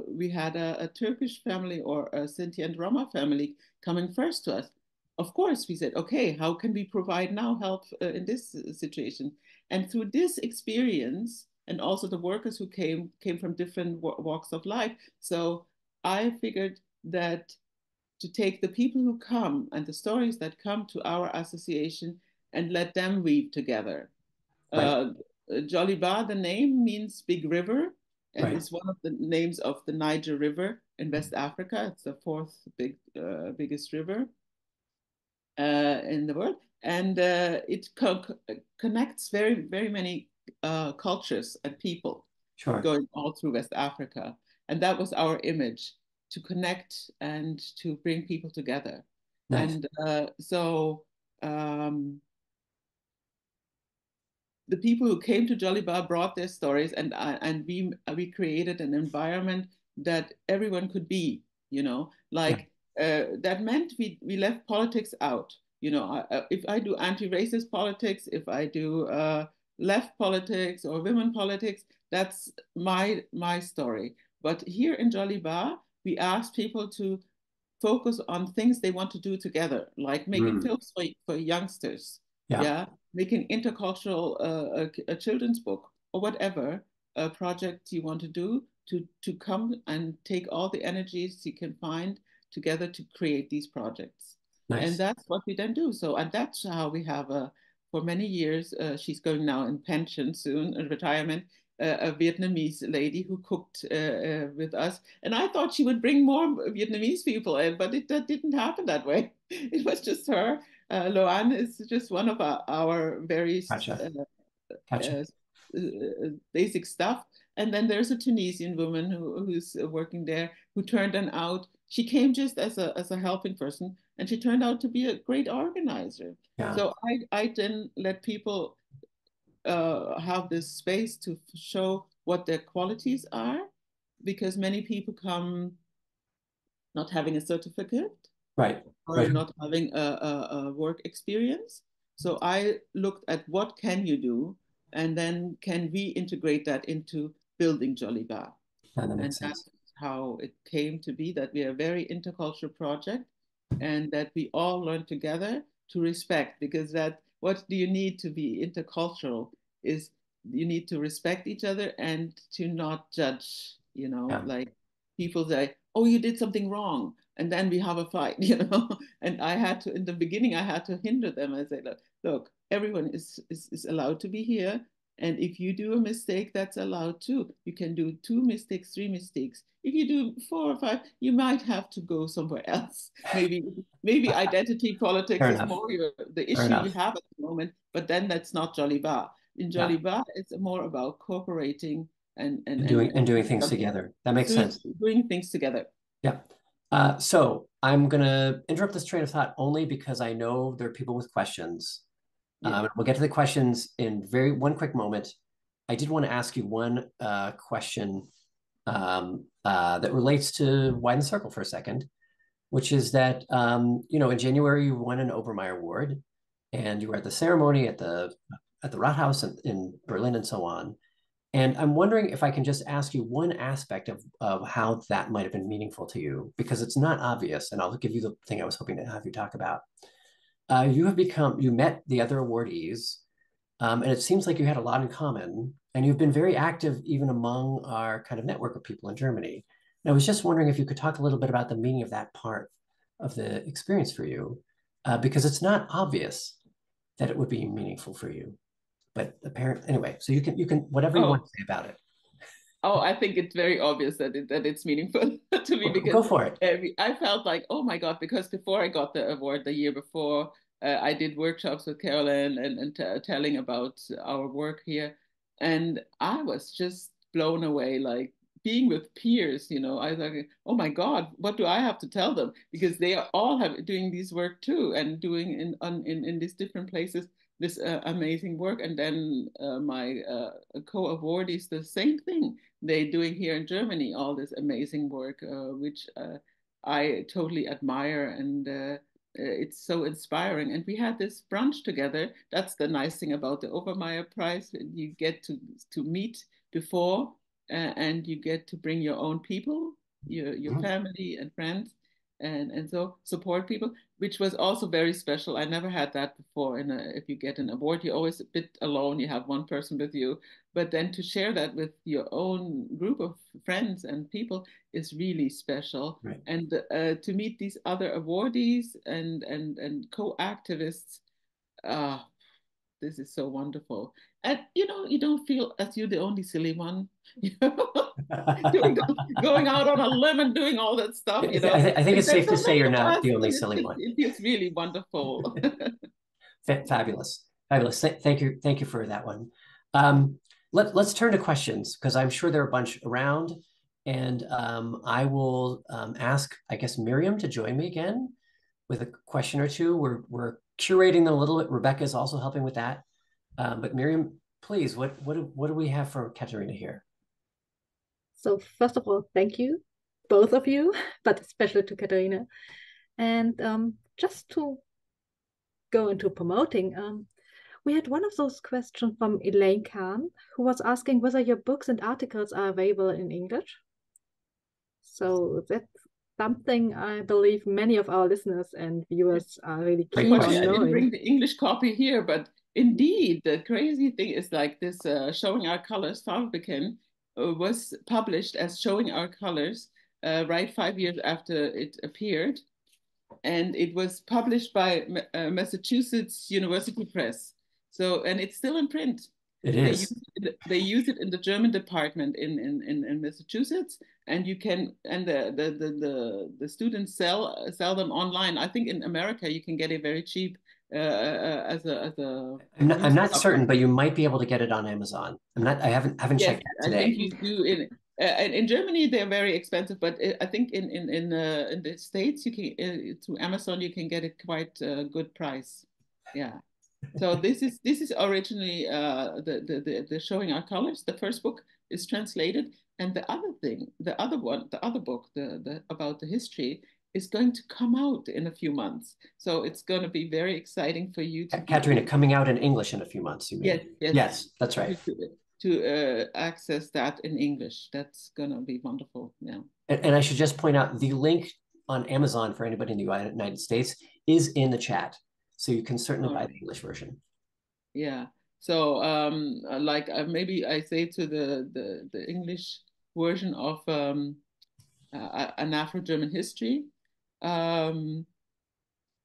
we had a Turkish family or a Sinti and Roma family coming first to us. Of course, we said, okay, how can we provide now help in this situation? And through this experience, and also the workers who came from different walks of life. So I figured that to take the people who come and the stories that come to our association and let them weave together. Right. Joliba, the name means big river, and right. It's one of the names of the Niger River in West Africa. It's the 4th biggest river in the world, and it connects very, very many cultures and people, sure, going all through West Africa. And that was our image, to connect and to bring people together. Nice. And so the people who came to Joliba brought their stories, and we created an environment that everyone could be, you know, like that meant we left politics out. You know, if I do anti-racist politics, if I do left politics or women politics, that's my story. But here in Joliba, we asked people to focus on things they want to do together, like making films for youngsters, making intercultural a children's book, or whatever project you want to do, to come and take all the energies you can find together to create these projects. Nice. And that's what we then do. So, and that's how we have for many years, she's going now in pension soon, in retirement, a Vietnamese lady who cooked with us. And I thought she would bring more Vietnamese people in, but that didn't happen that way. It was just her. Loan is just one of our very basic stuff. And then there's a Tunisian woman who's working there who turned out. She came just as a helping person, and she turned out to be a great organizer. Yeah. So I then let people have this space to show what their qualities are, because many people come not having a certificate, right, or not having a work experience. So I looked at what can you do, and then can we integrate that into building Joliba? And that's how it came to be, that we are a very intercultural project, and that we all learn together to respect, because that what do you need to be intercultural is you need to respect each other and to not judge, like people say, oh, you did something wrong, and then we have a fight, and I had to, in the beginning, I had to hinder them. I said, look, everyone is allowed to be here. And if you do a mistake, that's allowed too. You can do 2 mistakes, 3 mistakes. If you do 4 or 5, you might have to go somewhere else. Maybe identity politics is more the issue you have at the moment, but then that's not Joliba. In Joliba, it's more about cooperating and doing things together. That makes sense. Doing things together. Yeah. So I'm going to interrupt this train of thought only because I know there are people with questions. We'll get to the questions in one quick moment. I did want to ask you one question that relates to Widen the Circle for a second, which is that, in January, you won an Obermayer Award, and you were at the ceremony at the Rathaus in Berlin and so on. And I'm wondering if I can just ask you one aspect of how that might have been meaningful to you, because it's not obvious, and I'll give you the thing I was hoping to have you talk about. You met the other awardees, and it seems like you had a lot in common, and you've been very active even among our kind of network of people in Germany. And I was just wondering if you could talk a little bit about the meaning of that part of the experience for you, because it's not obvious that it would be meaningful for you. But apparently, anyway, so you can whatever you want to say about it. Oh, I think it's very obvious that it's meaningful to me, because go for it. I felt like, oh my God, because before I got the award the year before, I did workshops with Carolyn and telling about our work here, and I was just blown away, like being with peers. I was like, oh my God, what do I have to tell them? Because they are all doing this work too, and doing in these different places this amazing work. And then my co-awardees, the same thing. They're doing here in Germany, all this amazing work, which I totally admire. And it's so inspiring. And we had this brunch together. That's the nice thing about the Obermayer Prize. You get to meet before, and you get to bring your own people, your family and friends. And so support people, which was also very special. I never had that before. And if you get an award, you're always a bit alone. You have one person with you, but then to share that with your own group of friends and people is really special. Right. And to meet these other awardees and co-activists, this is so wonderful. And you don't feel as you're the only silly one, going out on a limb and doing all that stuff. I think it's safe to say you're not the only silly one. It feels really wonderful. Fabulous. Thank you for that one. Let's turn to questions, because I'm sure there are a bunch around, and I will ask, I guess, Miriam to join me again with a question or two. We're curating them a little bit. Rebecca is also helping with that. But Miriam, please, what do we have for Katharina here? So first of all, thank you, both of you, but especially to Katharina. And just to go into promoting, we had one of those questions from Elaine Kahn, who was asking whether your books and articles are available in English. So that's something I believe many of our listeners and viewers are really keen on knowing. I didn't bring the English copy here, but indeed, the crazy thing is, like this Showing Our Colors Farbecken was published as Showing Our Colors right 5 years after it appeared. And it was published by Massachusetts University Press. So, and it's still in print. It They is. use it in the German department in Massachusetts, and you can, and the students sell them online. I think in America you can get it very cheap as a I'm not certain, but you might be able to get it on Amazon. I haven't Yes, checked that I today. think you do. In Germany they're very expensive, but I think in the States you can through Amazon you can get it quite a good price. Yeah. So this is originally the Showing Our Colors. The first book is translated, and the other thing, the other book, the about the history is going to come out in a few months. So it's going to be very exciting for you to Katharina, coming out in English in a few months, you mean? Yes, yes. Yes, that's right. To access that in English. That's going to be wonderful. Yeah. And I should just point out the link on Amazon for anybody in the United States is in the chat. So you can certainly buy the English version. Yeah. So like maybe I say to the English version of an Afro-German history,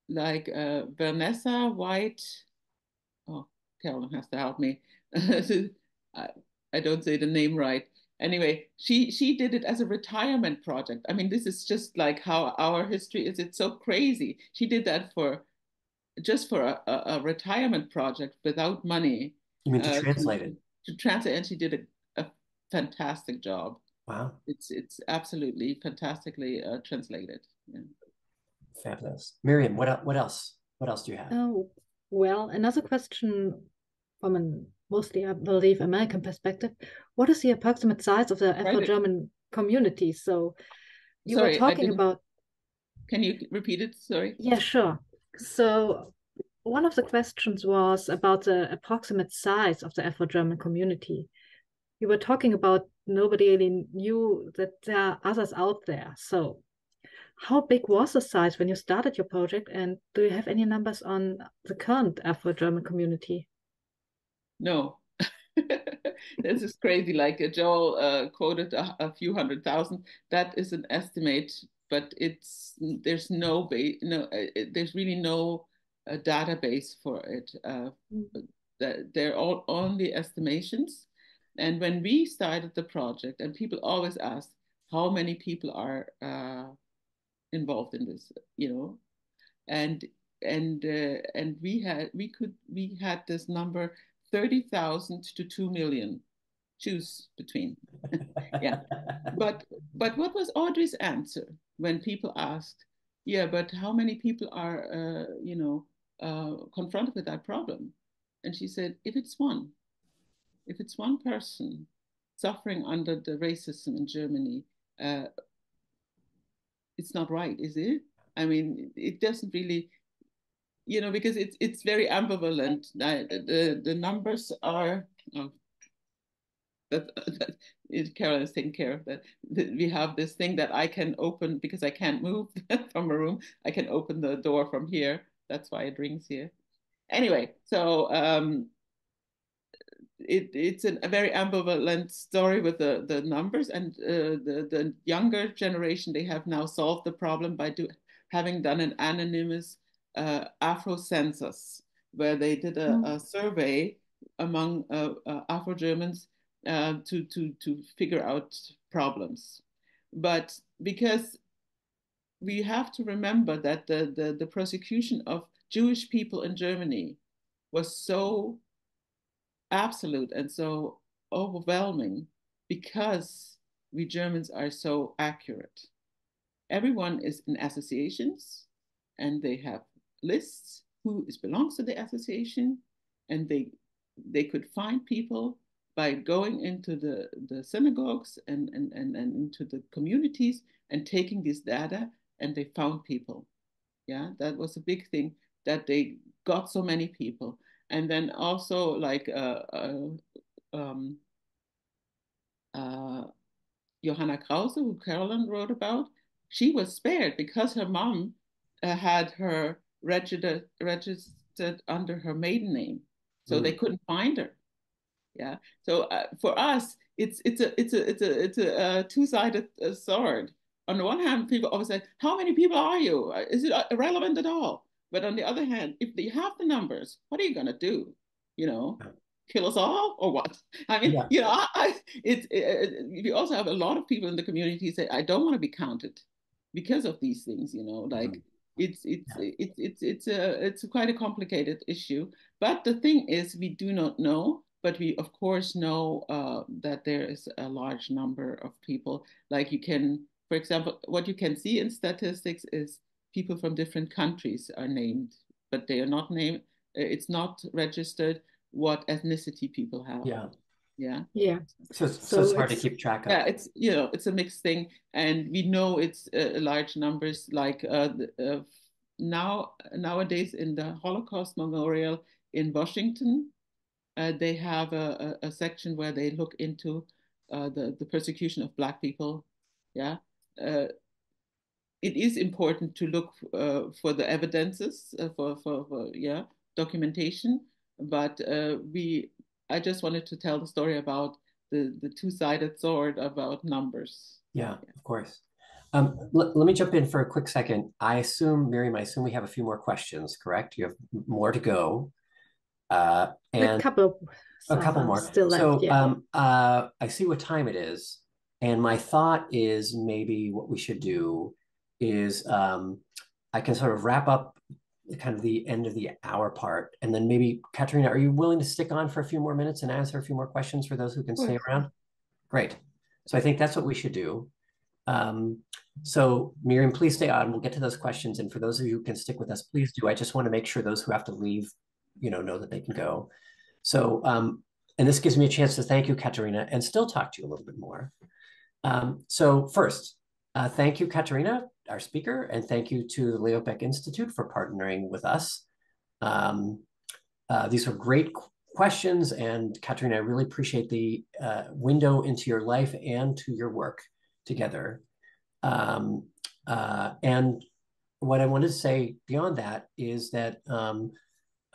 like Vanessa White. Oh, Carolyn has to help me. I don't say the name right. Anyway, she did it as a retirement project. I mean, this is just like how our history is. It's so crazy. She did that just for a retirement project without money. You mean to translate it? To translate, and she did a fantastic job. Wow. It's absolutely fantastically translated. Yeah. Fabulous. Miriam, what else? What else do you have? Oh, well, another question from a mostly, I believe, American perspective. What is the approximate size of the Afro-German community? So you were talking about... Can you repeat it? Sorry. Yeah, sure. So one of the questions was about the approximate size of the Afro-German community. You were talking about nobody really knew that there are others out there. So how big was the size when you started your project? And do you have any numbers on the current Afro-German community? No. This is crazy. Like Joel quoted a few 100,000. That is an estimate, but there's there's really no database for it. They're all only estimations. And when we started the project, and people always ask how many people are involved in this, and we had this number 30,000 to 2 million. Choose between. Yeah. But what was Audrey's answer when people asked, yeah, but how many people are confronted with that problem? And she said, if it's one person suffering under the racism in Germany, it's not right, is it? I mean, it doesn't really, because it's very ambivalent. The numbers are, Carol is taking care of that. We have this thing that I can open because I can't move from a room. I can open the door from here. That's why it rings here. Anyway, so it's a very ambivalent story with the numbers, and the younger generation, they have now solved the problem by having done an anonymous Afro census, where they did a survey among Afro-Germans to figure out problems. But because we have to remember that the persecution of Jewish people in Germany was so absolute and so overwhelming because we Germans are so accurate. Everyone is in associations, and they have lists who belongs to the association, and they could find people by going into the synagogues and into the communities and taking this data, and they found people. Yeah, that was a big thing, that they got so many people. And then also like Johanna Krause, who Carolyn wrote about, she was spared because her mom had her registered under her maiden name, so they couldn't find her. Yeah. So for us, it's a two-sided sword. On the one hand, people always say, "How many people are you? Is it irrelevant at all?" But on the other hand, if they have the numbers, what are you going to do? you know, kill us all or what? I mean, you know, you also have a lot of people in the community say, I don't want to be counted because of these things, you know, like it's quite a complicated issue. But the thing is, we do not know, but we of course know that there is a large number of people. Like you can, for example, what you can see in statistics is people from different countries are named, but they are not named. It's not registered what ethnicity people have. Yeah. So it's hard to keep track of. Yeah, it's, you know, it's a mixed thing, and we know it's large numbers. Like nowadays in the Holocaust Memorial in Washington, they have a section where they look into the persecution of Black people. Yeah. It is important to look for the evidences for documentation, but I just wanted to tell the story about the two-sided sword about numbers. Yeah, of course. Let me jump in for a quick second. Miriam, I assume we have a few more questions, correct? You have more to go. And a couple more still left. So I see what time it is, and my thought is maybe what we should do is I can sort of wrap up kind of the end of the hour part, and then maybe Katharina, are you willing to stick on for a few more minutes and answer a few more questions for those who can stay around? Great. So I think that's what we should do. So Miriam, please stay on. We'll get to those questions, and for those of you who can stick with us, please do. I just want to make sure those who have to leave, you know that they can go. So, and this gives me a chance to thank you, Katharina, and still talk to you a little bit more. So first, thank you, Katharina, our speaker, and thank you to the Leo Baeck Institute for partnering with us. These are great questions, and Katharina, I really appreciate the window into your life and to your work together. And what I wanted to say beyond that is that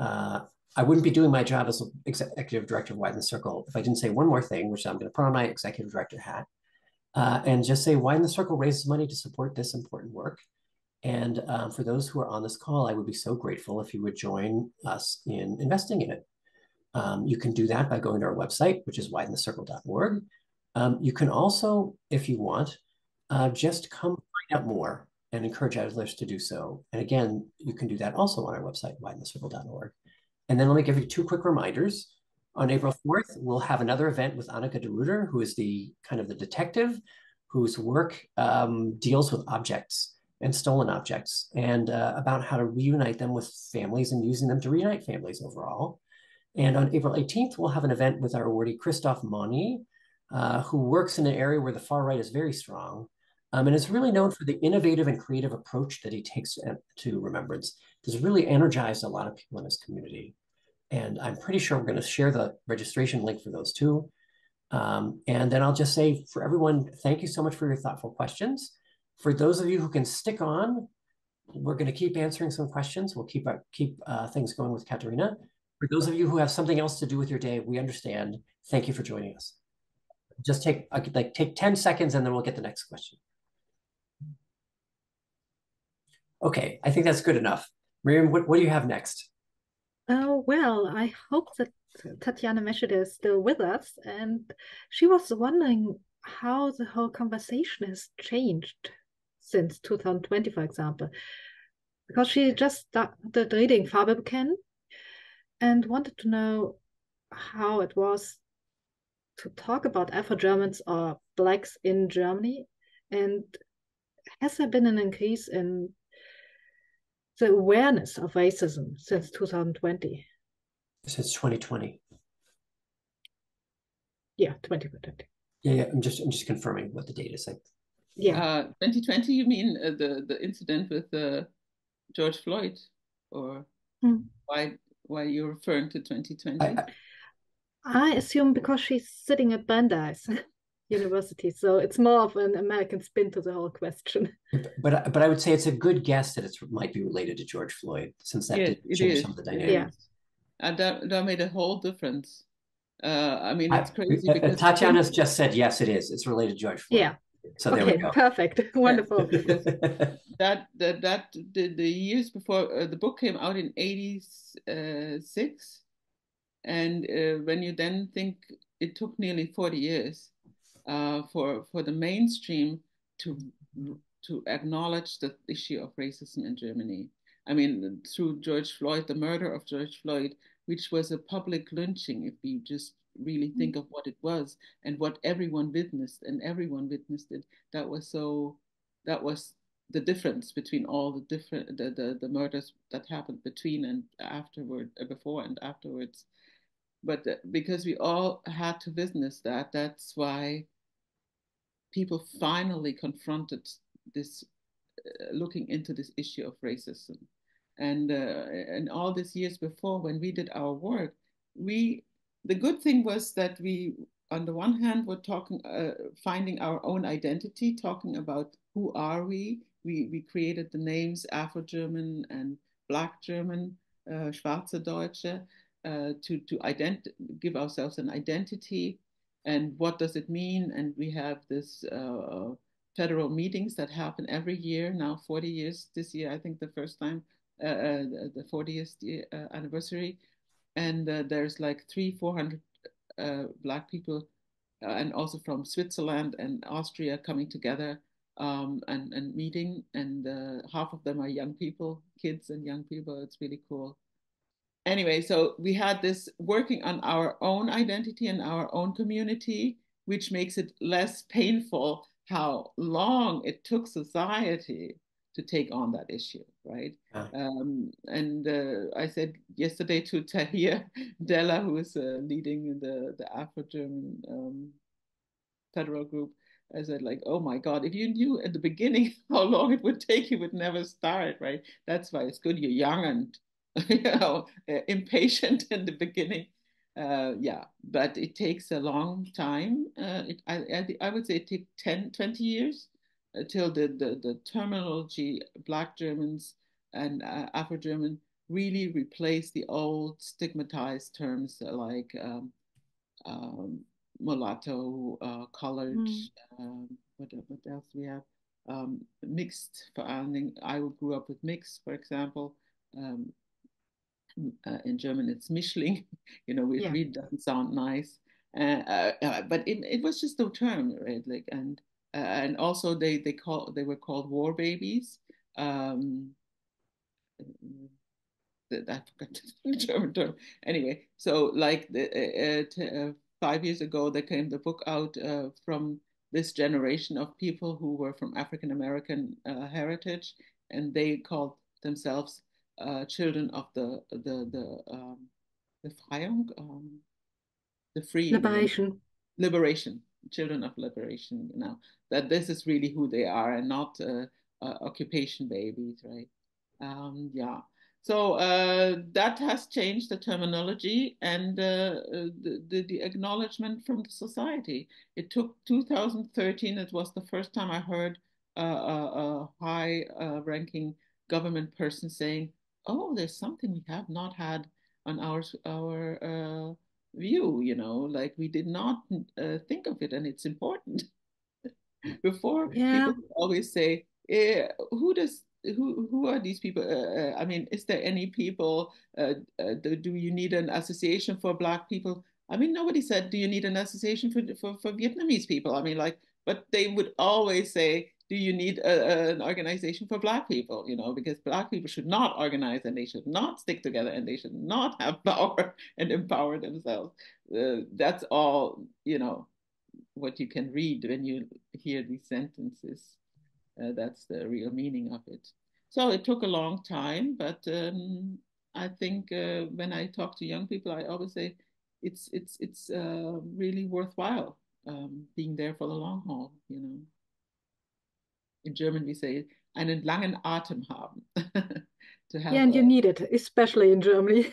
I wouldn't be doing my job as executive director of Widen the Circle if I didn't say one more thing, which I'm going to put on my executive director hat, and just say Widen the Circle raises money to support this important work. And for those who are on this call, I would be so grateful if you would join us in investing in it. You can do that by going to our website, which is widenthecircle.org. You can also, if you want, just come find out more and encourage others to do so. And again, you can do that also on our website, widenthecircle.org. And then let me give you two quick reminders. On April 4th, we'll have another event with Annika de Ruyter, who is the kind of the detective whose work deals with objects and stolen objects, and about how to reunite them with families and using them to reunite families overall. And on April 18th, we'll have an event with our awardee, Christoph Moni, who works in an area where the far right is very strong, and is really known for the innovative and creative approach that he takes to remembrance. This has really energized a lot of people in his community. And I'm pretty sure we're going to share the registration link for those two. And then I'll just say for everyone, thank you so much for your thoughtful questions. For those of you who can stick on, we're going to keep answering some questions. We'll keep things going with Katharina. For those of you who have something else to do with your day, we understand. Thank you for joining us. Just take 10 seconds and then we'll get the next question. Okay, I think that's good enough. Miriam, what do you have next? Oh, well, I hope that Tatiana Meschede is still with us, and she was wondering how the whole conversation has changed since 2020, for example, because she just started reading Farbe bekennen and wanted to know how it was to talk about Afro-Germans or Blacks in Germany, and has there been an increase in the awareness of racism since 2020? Since 2020. Yeah, 2020. Yeah, I'm just confirming what the date is like. Yeah. 2020, you mean the incident with George Floyd, or why you're referring to 2020? I assume because she's sitting at Brandeis University, so it's more of an American spin to the whole question. But I would say it's a good guess that it might be related to George Floyd, since that did change some of the dynamics. Yeah. And that made a whole difference. I mean, it's crazy because Tatiana's just said yes, it is. It's related to George Floyd. Yeah. So there we go. Perfect. Wonderful. The years before the book came out in 86, And when you then think it took nearly 40 years for the mainstream to acknowledge the issue of racism in Germany. I mean, through George Floyd, the murder of George Floyd, which was a public lynching, if we just really think of what it was and what everyone witnessed, and everyone witnessed it. That was the difference between all the different the murders that happened between and afterward, before and afterwards. But because we all had to witness that, that's why people finally confronted this, looking into this issue of racism. And all these years before, when we did our work, the good thing was that we, on the one hand, were talking, finding our own identity, talking about who are we. We created the names Afro-German and Black German, Schwarze Deutsche, to give ourselves an identity. And what does it mean? And we have this federal meetings that happen every year now, 40 years this year, I think the first time, the 40th anniversary. And there's like 400 Black people, and also from Switzerland and Austria, coming together and meeting. And half of them are young people, kids and young people. It's really cool. Anyway, so we had this working on our own identity and our own community, which makes it less painful how long it took society to take on that issue, right? And I said yesterday to Tahir Della, who is leading the Afro-German federal group, I said, like, oh my God, if you knew at the beginning how long it would take, you would never start, right? That's why it's good you're young and impatient in the beginning. Yeah, but it takes a long time. I would say it takes 10, 20 years till the terminology, Black Germans and Afro-German, really replace the old stigmatized terms like mulatto, colored, what else we have? Mixed, I grew up with mixed, for example. In German, it's Mischling, which really doesn't sound nice. But it was just a term, right? Like, and also they were called war babies. I forgot the German term. Anyway, so like 5 years ago, there came the book out from this generation of people who were from African American heritage, and they called themselves children of the Befreiung, the freeing, liberation, children of liberation. That this is really who they are, and not occupation babies, right? Yeah. So that has changed the terminology and the acknowledgement from the society. It took 2013. It was the first time I heard a high-ranking government person saying, "Oh, there's something we have not had on our view. Like we did not think of it, and it's important." Before, people always say, who are these people? I mean, is there any people? Do you need an association for Black people? I mean, nobody said, do you need an association for Vietnamese people? I mean, like, but they would always say, do you need an organization for Black people? Because Black people should not organize, and they should not stick together, and they should not have power and empower themselves. That's all, what you can read when you hear these sentences. That's the real meaning of it. So it took a long time, but I think when I talk to young people, I always say it's really worthwhile being there for the long haul. In German we say einen langen Atem haben. To have and you need it, especially in Germany.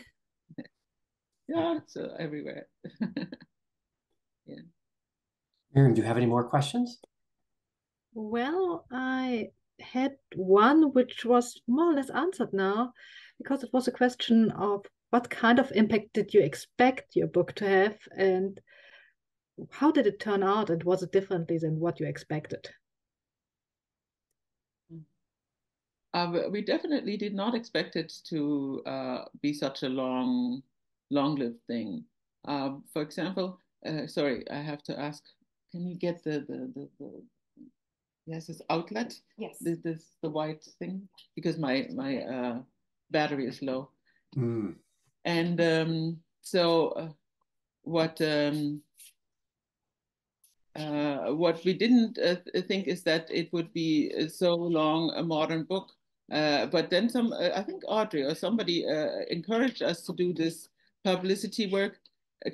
Yeah, it's everywhere. Yeah. Miriam, do you have any more questions? Well, I had one which was more or less answered now, because it was a question of what kind of impact did you expect your book to have, and how did it turn out, and was it differently than what you expected? We definitely did not expect it to be such a long long-lived thing. For example, sorry, I have to ask, can you get the yes, this outlet? Yes. The white thing? Because my battery is low. Mm. And so what we didn't think is that it would be so long a modern book. But then I think Audrey or somebody encouraged us to do this publicity work.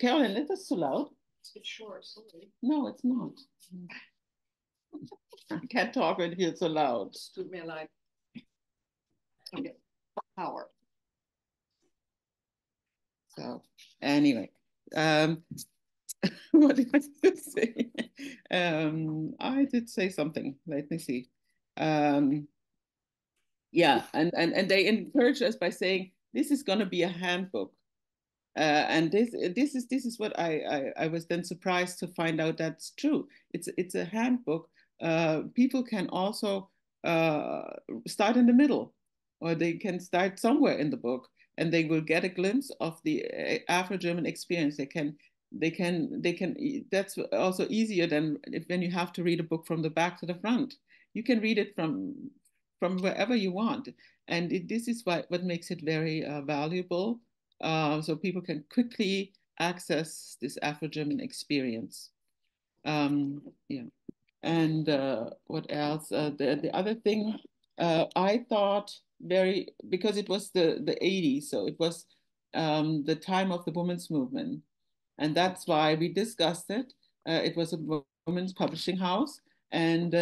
Caroline, is this too loud? It's short, sorry. No, it's not. I can't talk when it's so loud. Tut mir leid. Okay. Power. So anyway, what did I say? I did say something. Let me see. Yeah, and they encouraged us by saying this is going to be a handbook. And this is what I was then surprised to find out that's true. It's a handbook. People can also start in the middle, or they can start somewhere in the book, and they will get a glimpse of the Afro-German experience. They can. That's also easier than when you have to read a book from the back to the front. You can read it from wherever you want, and this is what makes it very valuable. So people can quickly access this Afro-German experience. Yeah. And what else? The other thing I thought because it was the 80s, so it was the time of the women's movement. And that's why we discussed it. It was a women's publishing house. And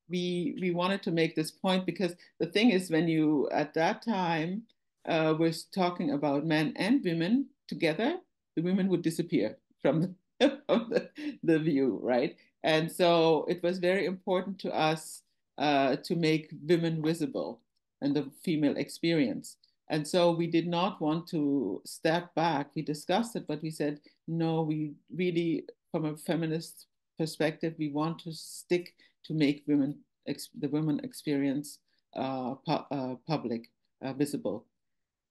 we wanted to make this point because the thing is, when you at that time were talking about men and women together, the women would disappear from the view, right? And so it was very important to us to make women visible and the female experience. And so we did not want to step back. We discussed it, but we said, no, we really, from a feminist perspective, we want to stick to make the women experience public, visible.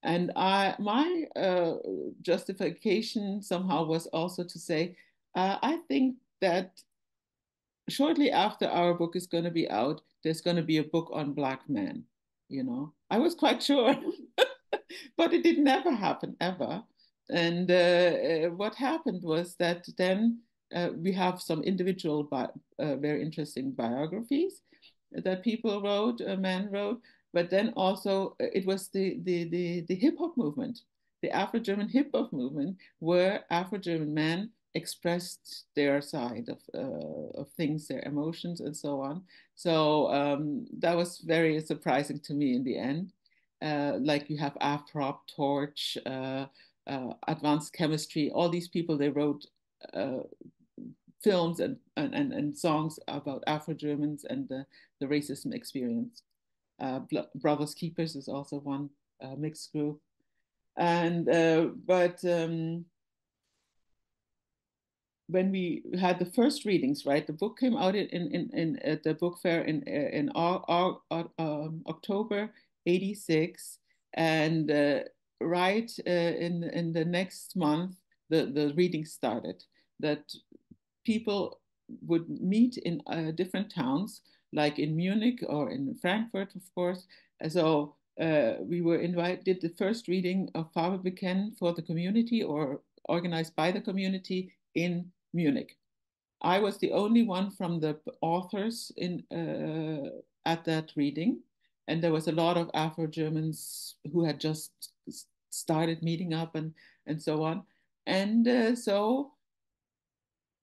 And my justification somehow was also to say, I think that shortly after our book is going to be out, there's going to be a book on Black men. I was quite sure, but it did never happen ever. And what happened was that then we have some individual, very interesting biographies that people wrote, men wrote, but then also it was the hip hop movement, the Afro-German hip hop movement, where Afro-German men expressed their side of things, their emotions, and so on. So that was very surprising to me in the end. Like you have Afrop, Torch, Advanced Chemistry, all these people, they wrote films and songs about Afro-Germans and the racism experience. Brothers Keepers is also one mixed group. And but when we had the first readings, right, the book came out at the book fair in October '86, and right in the next month, the readings started. That people would meet in different towns, like in Munich or in Frankfurt, of course. So we were invited, did the first reading of Farbe bekennen for the community or organized by the community in Munich. I was the only one from the authors at that reading, and there was a lot of Afro-Germans who had just started meeting up and so on. And so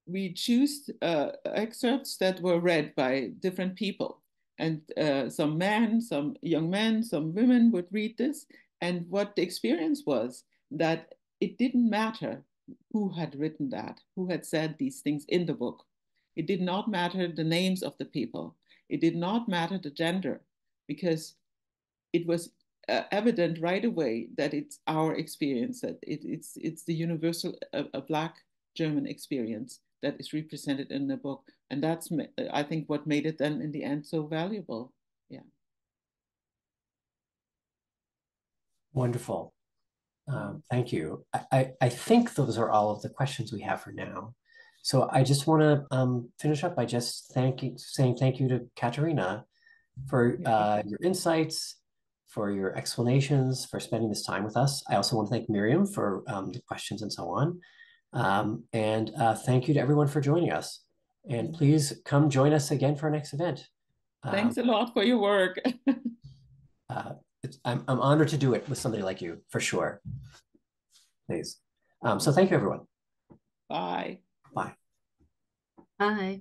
we choose excerpts that were read by different people. And some men, some young men, some women would read this. And what the experience was that it didn't matter who had written that, who had said these things in the book. It did not matter the names of the people. It did not matter the gender, because it was evident right away that it's our experience, that it's the universal Black German experience that is represented in the book. And that's, I think, what made it then in the end so valuable. Yeah. Wonderful. Thank you. I think those are all of the questions we have for now. So I just want to finish up by just saying thank you to Katharina for your insights, for your explanations, for spending this time with us. I also want to thank Miriam for the questions and so on. And thank you to everyone for joining us. And please come join us again for our next event. Thanks a lot for your work. I'm honored to do it with somebody like you, for sure. Please. So thank you, everyone. Bye. Bye. Bye.